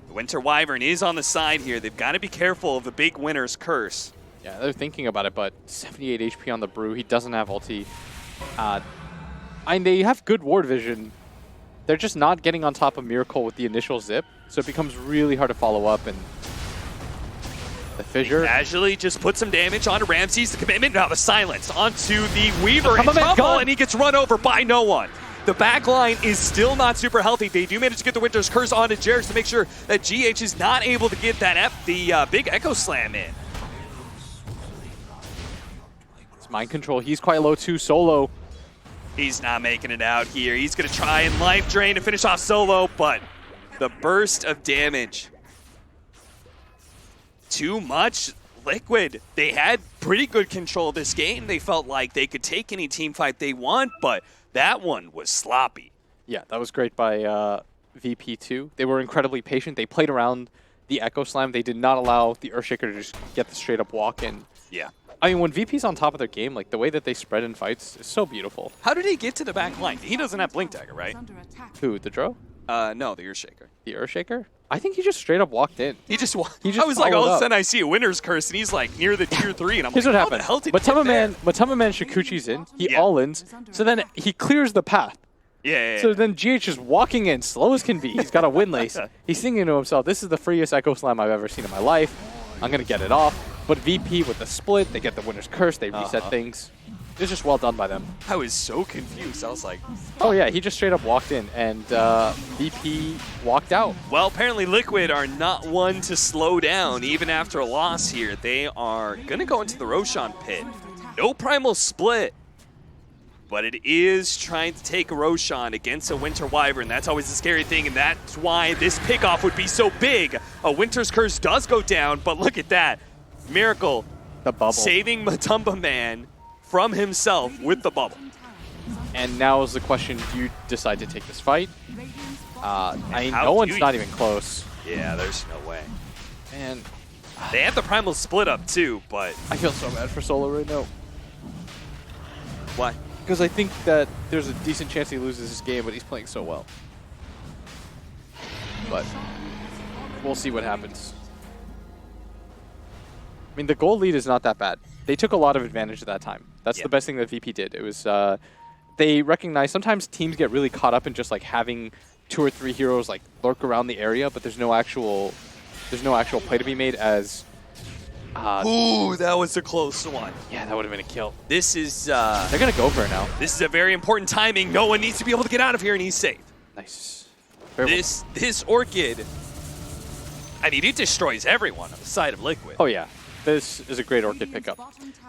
The Winter Wyvern is on the side here. They've got to be careful of the big winner's curse. Yeah, they're thinking about it, but 78 HP on the Brew. He doesn't have ulti. And they have good ward vision. They're just not getting on top of Miracle with the initial zip, so it becomes really hard to follow up. And the Fissure. Casually just put some damage onto Ramses. The commitment, now the silence onto the Weaver in Come on, man, trouble, gone. and he gets run over by no one. The back line is still not super healthy. They do manage to get the Winter's Curse onto Jairus to make sure that GH is not able to get that big Echo Slam in. It's Mind Control. He's quite low too. Solo. He's not making it out here. He's going to try and Life Drain to finish off Solo, but the burst of damage. Too much. Liquid, they had pretty good control of this game. They felt like they could take any team fight they want, but that one was sloppy. Yeah, that was great by VP2. They were incredibly patient. They played around the Echo Slam. They did not allow the Earthshaker to just get the straight up walk in. Yeah. I mean, when VP's on top of their game, like the way that they spread in fights is so beautiful. How did he get to the back line? He doesn't have Blink Dagger, right? Under attack. Who, the Dro? No, the Earthshaker. The Earthshaker? I think he just straight up walked in. He just He I was like, all of followed a up. sudden I see a Winner's Curse, and he's like near the tier 3, and I'm Here's like, what how happened. the hell did he get there? Matama Man Shikuchi's in. He Yeah. all-ins. So then he clears the path. Yeah. So then GH is walking in, slow as can be. He's got a windlace. He's thinking to himself, this is the freest Echo Slam I've ever seen in my life. I'm going to get it off. But VP with the split, they get the Winner's Curse, they reset things. It's just well done by them. I was so confused. I was like, Oh yeah, he just straight up walked in, and VP walked out. well, apparently Liquid are not one to slow down even after a loss here. They are going to go into the Roshan pit. No primal split, but it is trying to take a Roshan against a Winter Wyvern. That's always the scary thing, and that's why this pickoff would be so big. A Winter's Curse does go down, but look at that. Miracle The bubble. saving Matumba Man from himself with the bubble. And now is the question, do you decide to take this fight? I mean, How no do one's you- not even close. Yeah, there's no way. And They have the primal split up too, but I feel so bad for Solo right now. why? Because I think that there's a decent chance he loses this game, but he's playing so well. But we'll see what happens. I mean, the goal lead is not that bad. They took a lot of advantage at that time. That's Yeah. the best thing that VP did. It was they recognize sometimes teams get really caught up in just like having 2 or 3 heroes like lurk around the area, but there's no actual play to be made. As Ooh, that was a close one. yeah, that would have been a kill. This is They're gonna go for it now. this is a very important timing. No one needs to be able to get out of here, and he's safe. Nice. Very well. This Orchid, I mean, it destroys everyone on the side of Liquid. Oh yeah, this is a great Orchid pickup.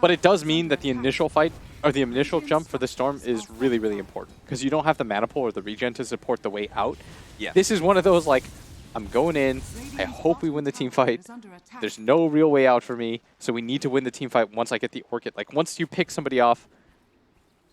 But it does mean that the initial fight, or the initial jump for the Storm is really, really important. Because you don't have the mana pool or the regen to support the way out. Yeah. This is one of those, like, I'm going in, I hope we win the team fight. There's no real way out for me, so we need to win the team fight once I get the Orchid. Like, once you pick somebody off,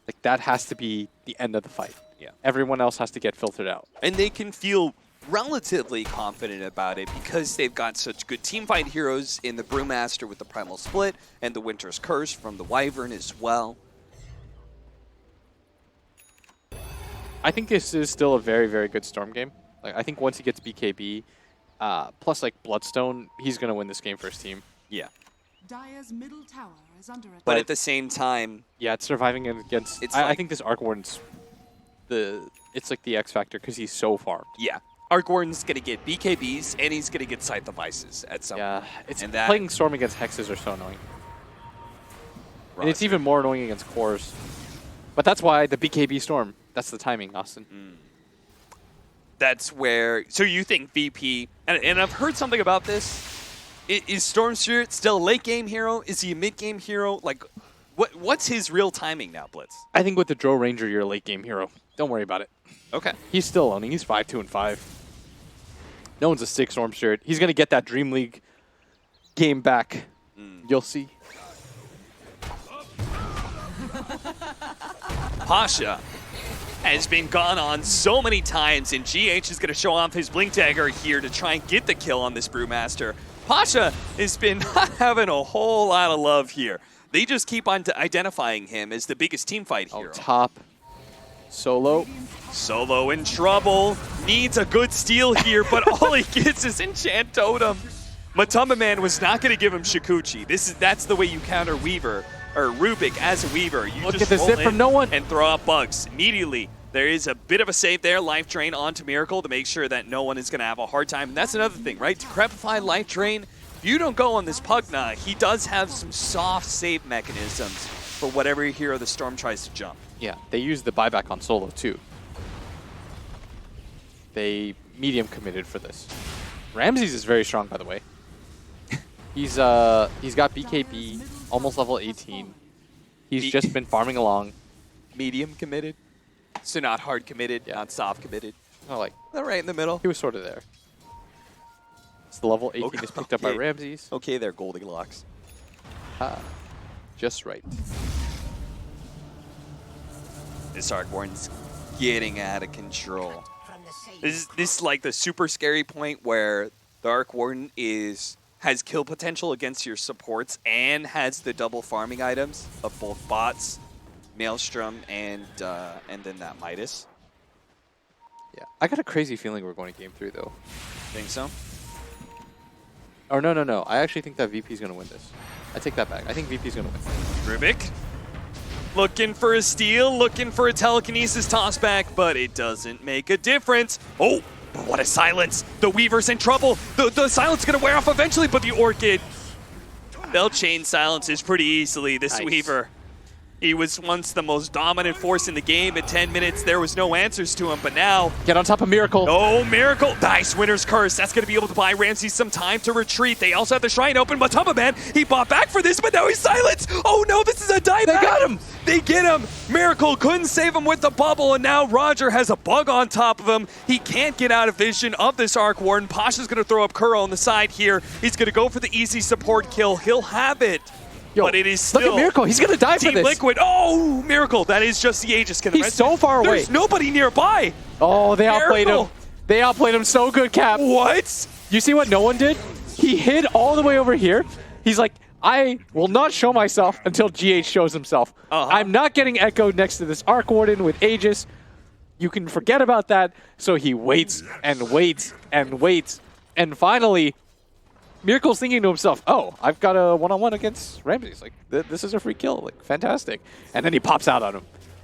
like, that has to be the end of the fight. Yeah. Everyone else has to get filtered out. And they can feel relatively confident about it because they've got such good teamfight heroes in the Brewmaster with the Primal Split and the Winter's Curse from the Wyvern as well. I think this is still a very, very good Storm game. Like, I think once he gets BKB, plus like Bloodstone, he's gonna win this game for his team. Yeah. Dire's middle tower is under attack. But at the same time, Yeah, it's surviving against. It's I like- think this Arc Warden's it's like the X factor because he's so far. yeah. Arc Warden's going to get BKBs, and he's going to get Scythe Devices at some Yeah, point. it's And that- playing Storm against Hexes are so annoying, and it's even more annoying against Cores. But that's why the BKB Storm. That's the timing, Austin. That's where. So you think VP, and I've heard something about this. Is Storm Spirit still a late game hero? Is he a mid game hero? Like, what's his real timing now, Blitz? I think with the Drow Ranger, you're a late game hero. Don't worry about it. Okay. He's still owning. He's 5-2 and 5. No one's a 6 Storm Spirit. He's gonna get that Dream League game back. You'll see. Pasha has been gone on so many times, and GH is going to show off his Blink Dagger here to try and get the kill on this Brewmaster. Pasha has been not having a whole lot of love here. They just keep on identifying him as the biggest teamfight hero. Top. Solo. Solo in trouble. Needs a good steal here, but all he gets is Enchant Totem. Matumba Man was not going to give him Shikuchi. That's the way you counter Weaver, or Rubik as a Weaver. You Look just at the roll zip in from no one. and throw out bugs. Immediately, there is a bit of a save there. Life Drain onto Miracle to make sure that no one is going to have a hard time. And that's another thing, right? Decrepify, Life Drain. If you don't go on this Pugna, he does have some soft save mechanisms for whatever hero the Storm tries to jump. Yeah, they use the buyback on Solo too. They medium committed for this. Ramses is very strong, by the way. He's got BKB, almost level 18. He's just been farming along. Medium committed. So not hard committed, not soft committed. Oh, like They're right in the middle. he was sort of there. It's the level 18 Okay. is picked up by Ramses. Okay, they're Goldilocks. Just right. This Arc Warden's getting out of control. This is like the super scary point where the Arc Warden has kill potential against your supports and has the double farming items of both bots, Maelstrom, and then that Midas. Yeah, I got a crazy feeling we're going to game 3 though. Think so? Or no. I actually think that VP's going to win this. I take that back. I think VP's going to win. Rubik looking for a steal, looking for a telekinesis toss back, but it doesn't make a difference. Oh, but what a silence. The Weaver's in trouble. The silence is going to wear off eventually, but the Orchid, they'll chain silences pretty easily, this Nice. Weaver. He was once the most dominant force in the game. At 10 minutes, there was no answers to him, but now... Get on top of Miracle. Oh, Miracle. Nice Winner's Curse. That's going to be able to buy Ramsey some time to retreat. They also have the Shrine open, but Man, he bought back for this, but now he's silenced. Oh no, this is a dieback. They got him. They get him. Miracle couldn't save him with the bubble, and now Roger has a bug on top of him. He can't get out of vision of this Arc Warden. Pasha's going to throw up Kuro on the side here. He's going to go for the easy support kill. He'll have it. Yo, but it is still... Look at Miracle. He's going to die for Team this. Liquid. Oh, Miracle. That is just the Aegis. He's so far away. There's nobody nearby. Oh, they outplayed Miracle. him. They outplayed him so good, Cap. What? You see what no one did? He hid all the way over here. He's like, I will not show myself until GH shows himself. I'm not getting echoed next to this Arc Warden with Aegis. You can forget about that. So he waits and waits and waits. And finally, Miracle's thinking to himself, oh, I've got a one-on-one against Ramsey. He's like, this is a free kill. Like, fantastic. And then he pops out on him.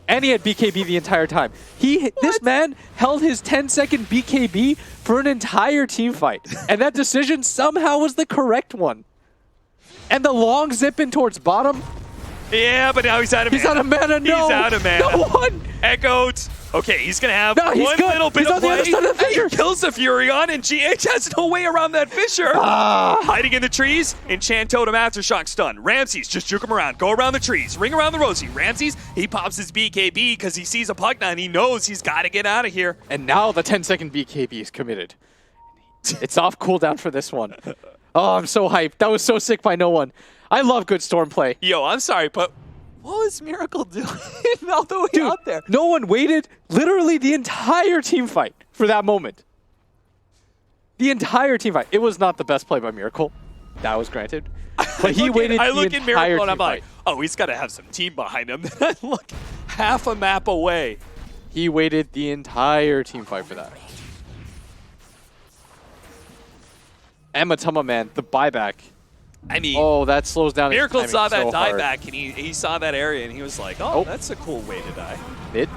And he had BKB the entire time. This man held his 10-second BKB for an entire team fight. And that decision somehow was the correct one. And the long zip in towards bottom. Yeah, but now he's out of mana. He's out of mana, no. He's out of mana. No one. Echoed. Okay, he's going to have No, he's one good. little bit He's of on the other play. side of the fissure. He kills the Furion, and GH has no way around that fissure. Hiding in the trees, Enchant Totem Aftershock stun. Ramses, just juke him around. Go around the trees. Ring around the Rosie. Ramses, he pops his BKB because he sees a Pugna, and he knows he's got to get out of here. And now the 10-second BKB is committed. It's off cooldown for this one. Oh, I'm so hyped. That was so sick by no one. I love good Storm play. Yo, I'm sorry, but what was Miracle doing all the way Dude, out there? no one waited literally the entire team fight for that moment. The entire team fight. It was not the best play by Miracle. That was granted. But he waited I the look at entire Miracle and I'm team like, fight. oh, he's got to have some team behind him. Then I look half a map away. He waited the entire team fight for that. And Matama, man, the buyback. I mean, Oh, that slows down his Miracle timing saw that so hard. dieback, and he saw that area, and he was like, oh, that's a cool way to die. Mid.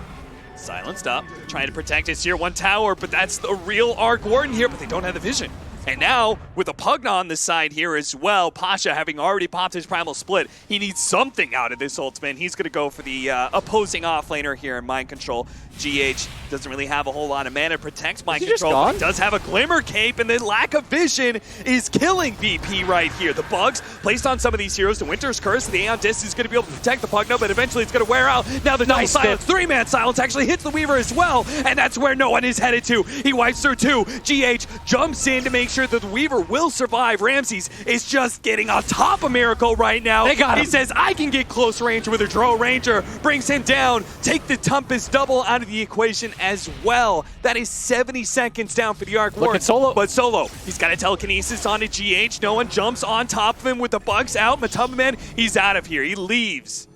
Silenced up, trying to protect his tier 1 tower, but that's the real Arc Warden here, but they don't have the vision. And now, with a Pugna on the side here as well, Pasha having already popped his Primal Split, he needs something out of this ultimate. He's going to go for the opposing offlaner here in Mind Control. GH doesn't really have a whole lot of mana, protects Mind Control, but he does have a Glimmer Cape, and then lack of vision is killing VP right here. The bugs placed on some of these heroes, the Winter's Curse, the Aeon Disc is going to be able to protect the Pugna, but eventually it's going to wear out. Now the double silence, 3-man silence actually hits the Weaver as well, and that's where no one is headed to. He wipes through 2. GH jumps in to make sure that the Weaver will survive. Ramses is just getting on top of Miracle right now. They got him. He says, I can get close range with a Drow Ranger, brings him down, take the Tempest double out of the equation as well. That is 70 seconds down for the Arc Warden. Solo. But Solo, he's got a telekinesis onto GH. No one jumps on top of him with the bugs out. Matama, he's out of here. He leaves.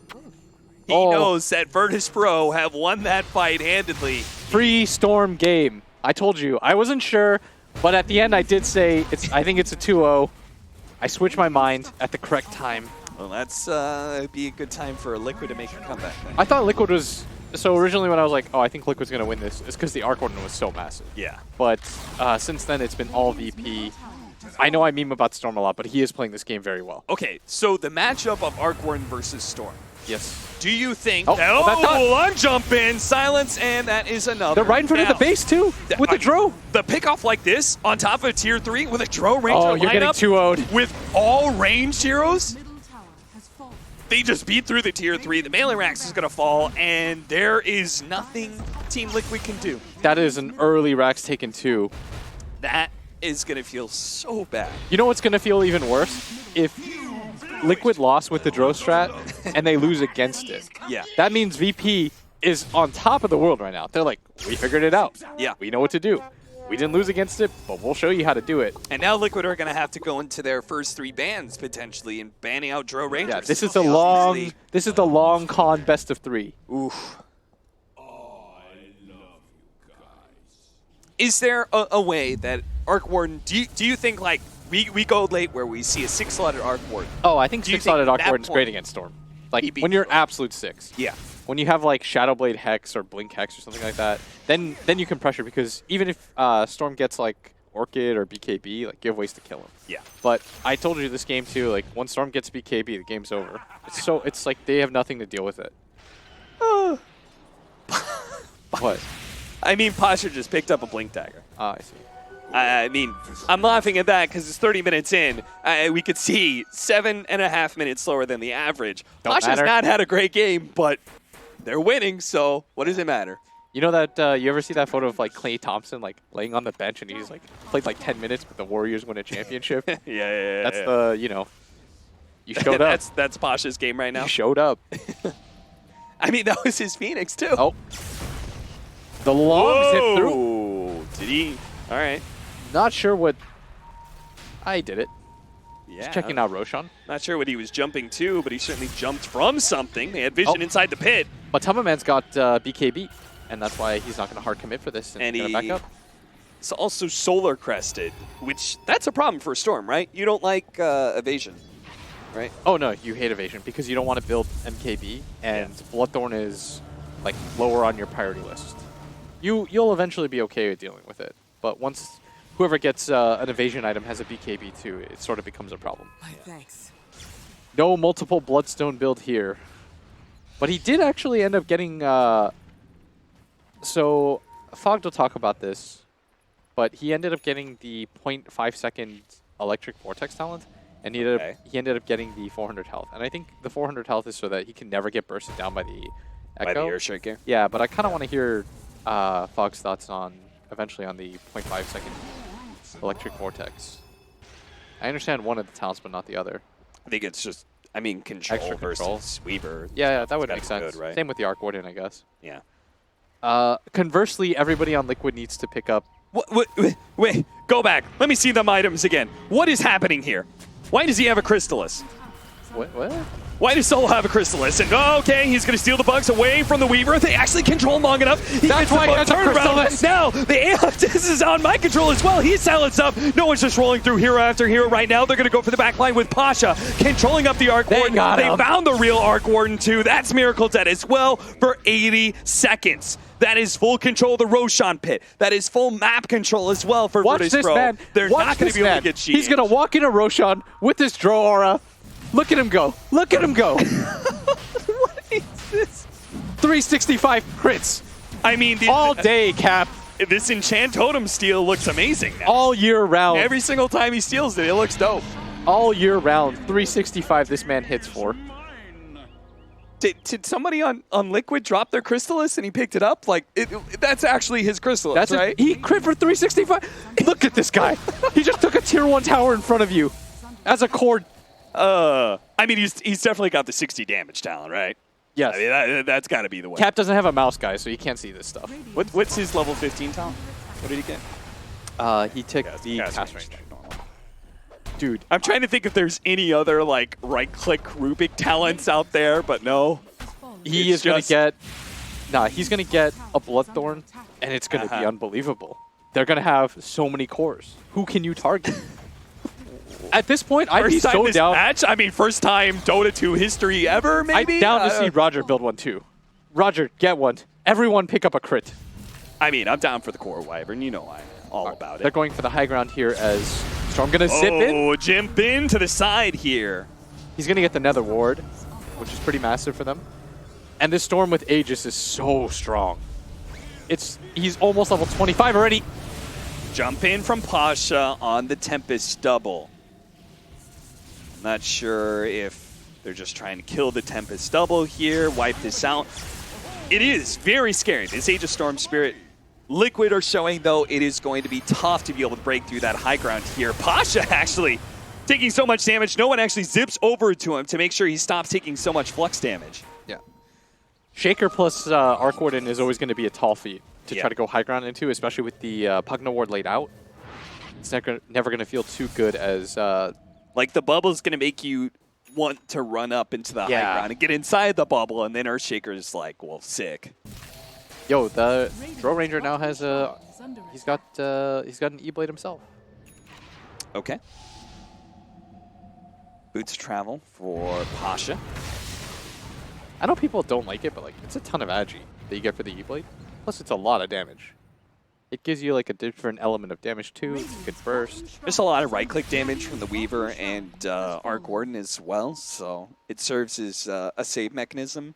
He knows that Virtus.Pro have won that fight handedly. Free Storm game. I told you. I wasn't sure, but at the end I did say, I think it's a 2-0. I switched my mind at the correct time. Well, that's be a good time for Liquid to make a comeback. I thought Liquid was... So originally when I was like, oh, I think Liquid's going to win this, it's because the Arc Warden was so massive. Yeah. But since then, it's been all VP. I know I meme about Storm a lot, but he is playing this game very well. Okay, so the matchup of Arc Warden versus Storm. Yes. Do you think Oh, that, that's not- jump in, silence, and that is another. They're right in front of the down. base, too, with the Drow. The pickoff like this, on top of Tier 3, with a Drow Ranger Oh, you're getting lineup, 2-0'd. with all ranged heroes, Middle tower has fallen. they just beat through the Tier 3. The melee Rax is going to fall, and there is nothing Team Liquid can do. That is an early Rax taken 2. That is going to feel so bad. You know what's going to feel even worse? If Liquid lost with the Drow strat and they lose against it. Yeah. That means VP is on top of the world right now. They're like, we figured it out. Yeah. We know what to do. We didn't lose against it, but we'll show you how to do it. And now Liquid are going to have to go into their first 3 bans, potentially, and banning out Drow Rangers. Yeah, this is the long con best of 3. Oof. Is there a way that Arc Warden, do you think, like, we go late where we see a 6-slotted Arc Warden? Oh, I think Do you 6-slotted think Arc that Warden's point- great against Storm. Like, He beat when you're Storm. absolute 6. Yeah. When you have, like, Shadowblade Hex or Blink Hex or something like that, then you can pressure, because even if Storm gets, like, Orchid or BKB, like you have ways to kill him. Yeah. But I told you this game too, like once Storm gets BKB, the game's over. It's like they have nothing to deal with it. What? I mean, Pasha just picked up a Blink Dagger. Ah, I see. I mean, I'm laughing at that because it's 30 minutes in. We could see 7.5 minutes slower than the average. Don't Pasha's matter. not had a great game, but they're winning, so what does it matter? You know that you ever see that photo of like Klay Thompson like laying on the bench and he's like played like 10 minutes, but the Warriors win a championship? Yeah. That's the you showed up. That's Pasha's game right now. You showed up. I mean, that was his Phoenix too. Oh, the longs hit through. Whoa. Did he? All right. Not sure what. I did it. Yeah. Just checking out Roshan. Not sure what he was jumping to, but he certainly jumped from something. They had vision inside the pit. But Tamaman's got BKB, and that's why he's not going to hard commit for this. And he's going to back up. It's also solar crested, which that's a problem for Storm, right? You don't like evasion, right? Oh no, you hate evasion because you don't want to build MKB, and Bloodthorn is like lower on your priority list. You'll eventually be okay with dealing with it, but once whoever gets an evasion item has a BKB too, it sort of becomes a problem. My thanks. No multiple Bloodstone build here, but he did actually end up getting. So Fogged will talk about this, but he ended up getting the 0.5 second Electric Vortex talent, and he ended up getting the 400 health. And I think the 400 health is so that he can never get bursted down by the Echo. By the Earthshaker. Yeah, but I kind of want to hear Fogg's thoughts on eventually on the 0.5 second Electric Vortex. I understand one of the talents, but not the other. I think it's just, I mean, control Extra versus control. Weaver. Yeah, that would Gotta make be sense. good, right? Same with the Arc Warden, I guess. Yeah. Conversely, everybody on Liquid needs to pick up. Wait, go back. Let me see them items again. What is happening here? Why does he have a Crystallis? What? Why does Solo have a Crystallis? And okay, he's going to steal the bugs away from the Weaver. They actually control him long enough. That's why he has a Crystallis. Now, the this is on my control as well. He's silenced up. No one's just rolling through hero after hero right now. They're going to go for the back line with Pasha, controlling up the Arc Warden. They found the real Arc Warden too. That's Miracle Dead as well for 80 seconds. That is full control of the Roshan pit. That is full map control as well for Watch this Virtus.Pro. man. They're Watch not going this to be able man. to get cheated. He's going to walk into Roshan with his draw aura. Look at him go. Look at him go. What is this? 365 crits. I mean, All day, Cap. This Enchant Totem steal looks amazing now. All year round. Every single time he steals it, it looks dope. All year round. 365 this man hits for. Did somebody on Liquid drop their Crystallis and he picked it up? Like, that's actually his Crystallis, That's right? He crit for 365. Look at this guy. He just took a tier 1 tower in front of you as a core. I mean, he's definitely got the 60 damage talent, right? Yes. I mean, that's got to be the way. Cap doesn't have a mouse, guys, so he can't see this stuff. What's his level 15 talent? What did he get? He took the cast range. Dude, I'm trying to think if there's any other, like, right-click Rubik talents out there, but no. He is going to get... Nah, he's going to get a Bloodthorn, and it's going to be unbelievable. They're going to have so many cores. Who can you target? At this point, I'd be so down. Match? I mean, first time Dota 2 history ever, maybe? I'm down to see Roger build one, too. Roger, get one. Everyone pick up a crit. I mean, I'm down for the core Wyvern. You know I'm all about it. They're going for the high ground here as Storm going to zip in. Oh, jump in to the side here. He's going to get the Nether Ward, which is pretty massive for them. And this Storm with Aegis is so strong. He's almost level 25 already. Jump in from Pasha on the Tempest double. Not sure if they're just trying to kill the Tempest double here, wipe this out. It is very scary. This Aegis Storm Spirit. Liquid are showing, though, it is going to be tough to be able to break through that high ground here. Pasha actually taking so much damage. No one actually zips over to him to make sure he stops taking so much flux damage. Yeah. Shaker plus Arc Warden is always going to be a tall feat to try to go high ground into, especially with the Pugna Ward laid out. It's never going to feel too good as... like, the bubble's going to make you want to run up into the high ground and get inside the bubble, and then Earthshaker's like, well, sick. Yo, the Draw Ranger now has a... He's got an E-Blade himself. Okay. Boots travel for Pasha. I know people don't like it, but like it's a ton of agi that you get for the E-Blade. Plus, it's a lot of damage. It gives you like a different element of damage too. You could burst. There's a lot of right-click damage from the Weaver and Arc Warden as well, so it serves as a save mechanism.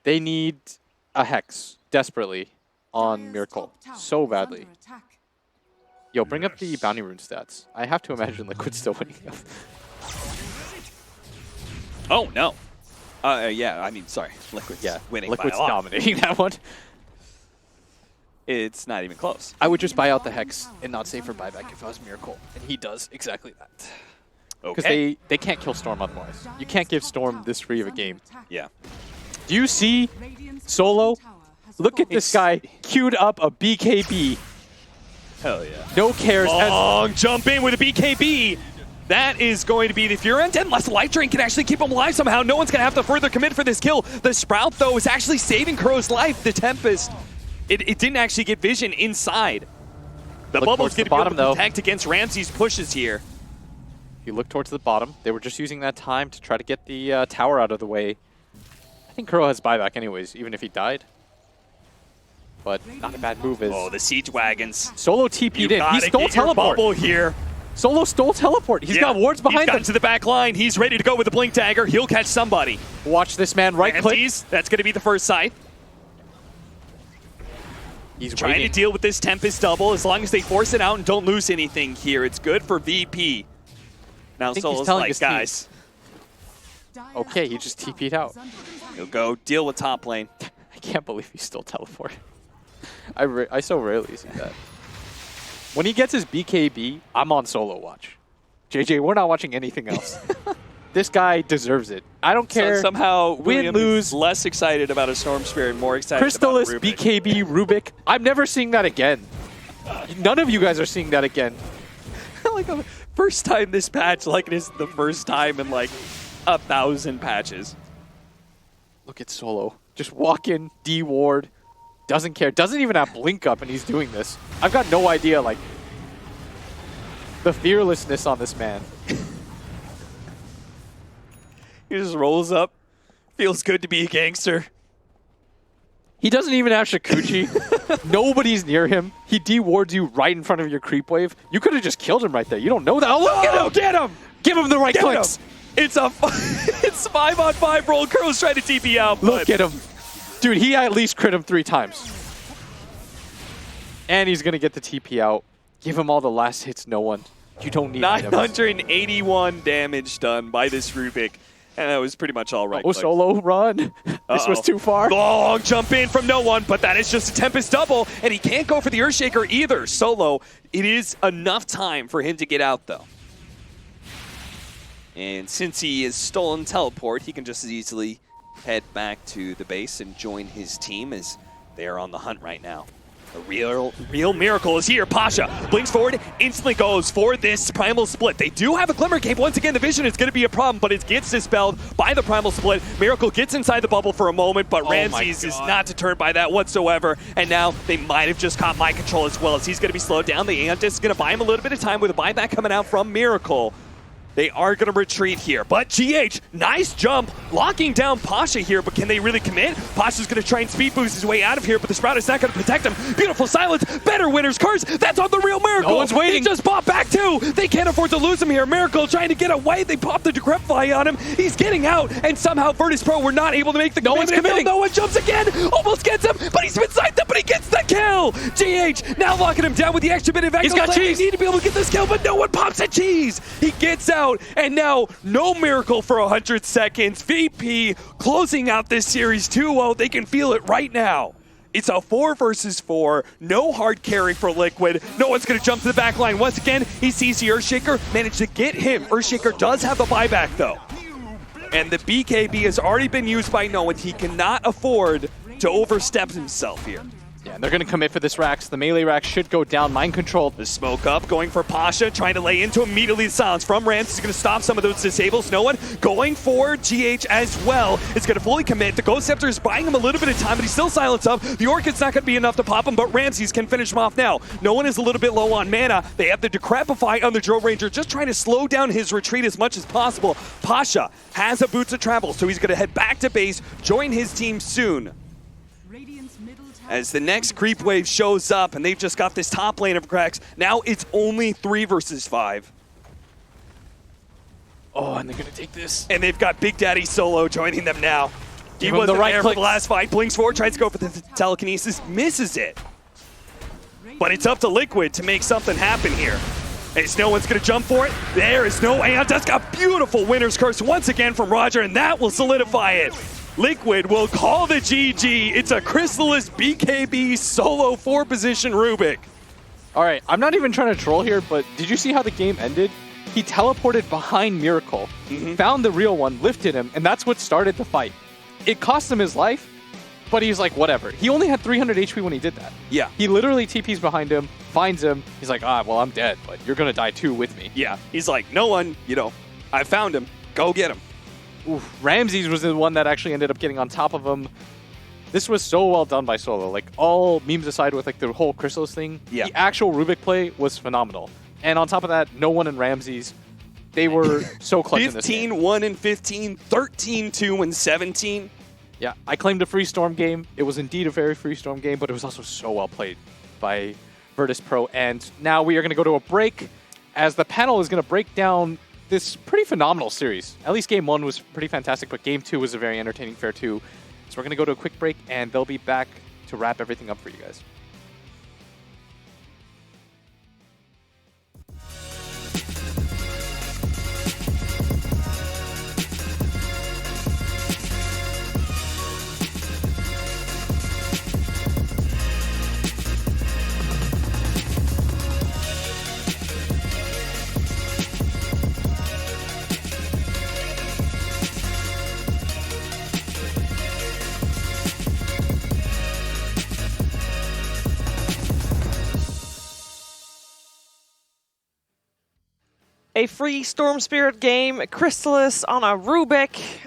They need a Hex desperately on Dire's Miracle top tower so is badly. under attack. Yo, bring up the bounty rune stats. I have to imagine Liquid's still winning. Oh, no. Yeah, I mean, sorry. Liquid's winning Liquid's by a lot. dominating that one. It's not even close. I would just buy out the Hex and not save for buyback if I was Miracle. And he does exactly that. Because Okay. they can't kill Storm otherwise. You can't give Storm this free of a game. Yeah. Do you see Radiant's Solo? tower has Look at fallen. this guy queued up a BKB. Hell yeah. No cares. Long jump in with a BKB. That is going to be the Furent, unless Life Drain can actually keep him alive somehow. No one's going to have to further commit for this kill. The Sprout, though, is actually saving Crow's life. The Tempest, it didn't actually get vision inside. The Look Bubble's towards the going to be able bottom, to though. protect against Ramsey's pushes here. You look towards the bottom. They were just using that time to try to get the tower out of the way. I think Kuro has buyback anyways, even if he died. But not a bad move is... Oh, the Siege Wagons. Solo TP'd You in. He gotta stole get your teleport. bubble here. Solo stole teleport. He's got wards behind He's him. gotten to the back line. He's ready to go with the Blink Dagger. He'll catch somebody. Watch this man right click. Ramses, that's going to be the first sight. He's Trying waiting. to deal with this Tempest double. As long as they force it out and don't lose anything here, it's good for VP. Now think he's Solo's telling like, his team. guys, Dire's Okay, he top just tower TP'd out. is under attack. he'll go deal with top lane. I can't believe he stole teleport. I so rarely see that. When he gets his BKB, I'm on Solo watch. JJ, we're not watching anything else. This guy deserves it. I don't care. So somehow, Win, William lose. is less excited about a Storm Spirit, more excited Crystallis, about Rubik. BKB, Rubik. I'm never seeing that again. None of you guys are seeing that again. Like the first time this patch, like it is the first time in like 1,000 patches. Look at Solo. Just walk in, D-ward. Doesn't care. Doesn't even have blink up and he's doing this. I've got no idea, like, the fearlessness on this man. He just rolls up. Feels good to be a gangster. He doesn't even have Shikuchi. Nobody's near him. He D-wards you right in front of your creep wave. You could have just killed him right there. You don't know that. Oh, look at him! Get him! Give him the right Get clicks. him! It's a it's 5-on-5 roll. Curl's trying to TP out. Look but at him. Dude, he at least crit him 3 times. And he's going to get the TP out. Give him all the last hits, no one. You don't need items. 981 damage done by this Rubik. And that was pretty much all right. Oh, Solo, run. This was too far. Long jump in from no one, but that is just a Tempest double, and he can't go for the Earthshaker either. Solo, it is enough time for him to get out, though. And since he has stolen teleport, he can just as easily head back to the base and join his team as they are on the hunt right now. A real miracle is here. Pasha blinks forward, instantly goes for this Primal Split. They do have a Glimmer Cape. Once again, the vision is going to be a problem, but it gets dispelled by the Primal Split. Miracle gets inside the bubble for a moment, but Ramses is not deterred by that whatsoever. And now they might have just caught Mind Control as well, as he's going to be slowed down. The Antis is going to buy him a little bit of time with a buyback coming out from Miracle. They are going to retreat here, but GH, nice jump, locking down Pasha here, but can they really commit? Pasha's going to try and speed boost his way out of here, but the Sprout is not going to protect him. Beautiful silence, better winners curse, that's on the real Miracle. No one's waiting. He just popped back too. They can't afford to lose him here. Miracle trying to get away. They pop the Decrepify on him. He's getting out, and somehow Virtus.Pro were not able to make the one's committing. No one jumps again, almost gets him, but he's inside them, but he gets the kill. GH now locking him down with the extra bit of He's got cheese. They need to be able to get this kill, but no one pops a cheese. He gets out, and now no Miracle for 100 seconds. VP closing out this series 2-0. They can feel it right now. It's a 4 versus 4. No hard carry for Liquid. No one's going to jump to the back line. Once again, he sees the Earthshaker. Managed to get him. Earthshaker does have the buyback, though. And the BKB has already been used by no one. He cannot afford to overstep himself here. Yeah, and they're going to commit for this Rax. The melee Rax should go down. Mind control. The smoke up, going for Pasha, trying to lay into immediately the silence from Rams. He's going to stop some of those disables. No one going for GH as well. It's going to fully commit. The Ghost Scepter is buying him a little bit of time, but he's still silenced up. The Orchid's not going to be enough to pop him, but Ramses can finish him off now. No one is a little bit low on mana. They have the Decrepify on the Drill Ranger, just trying to slow down his retreat as much as possible. Pasha has a Boots of Travel, so he's going to head back to base, join his team soon. Radiant's middle tower as the next creep wave shows up, and they've just got this top lane of cracks. Now it's only 3 versus 5. Oh, and they're going to take this. And they've got Big Daddy Solo joining them now. He Give him wasn't the right there for clicks. the last fight. Blinks forward, tries to go for the telekinesis, misses it. But it's up to Liquid to make something happen here. As no one's going to jump for it. There is no, and that's got beautiful Winner's Curse once again from Roger, and that will solidify it. Liquid will call the GG. It's a Chrysalis BKB solo 4-position Rubik. All right, I'm not even trying to troll here, but did you see how the game ended? He teleported behind Miracle, found the real one, lifted him, and that's what started the fight. It cost him his life, but he's like, whatever. He only had 300 HP when he did that. Yeah. He literally TPs behind him, finds him. He's like, well, I'm dead, but you're going to die too with me. Yeah, he's like, no one, I found him. Go get him. Oof. Ramses was the one that actually ended up getting on top of him. This was so well done by Solo. Like, all memes aside with like the whole Chrysalis thing, Yeah. the actual Rubik play was phenomenal. And on top of that, no one in Ramses. They were so clutch in this game. 15-1 and 15, 13-2 and 17. Yeah, I claimed a free Storm game. It was indeed a very free Storm game, but it was also so well played by Virtus.Pro. And now we are going to go to a break as the panel is going to break down this pretty phenomenal series. At least Game 1 was pretty fantastic, but Game 2 was a very entertaining fair too. So we're going to go to a quick break, and they'll be back to wrap everything up for you guys. A free Storm Spirit game, Chrysalis on a Rubik.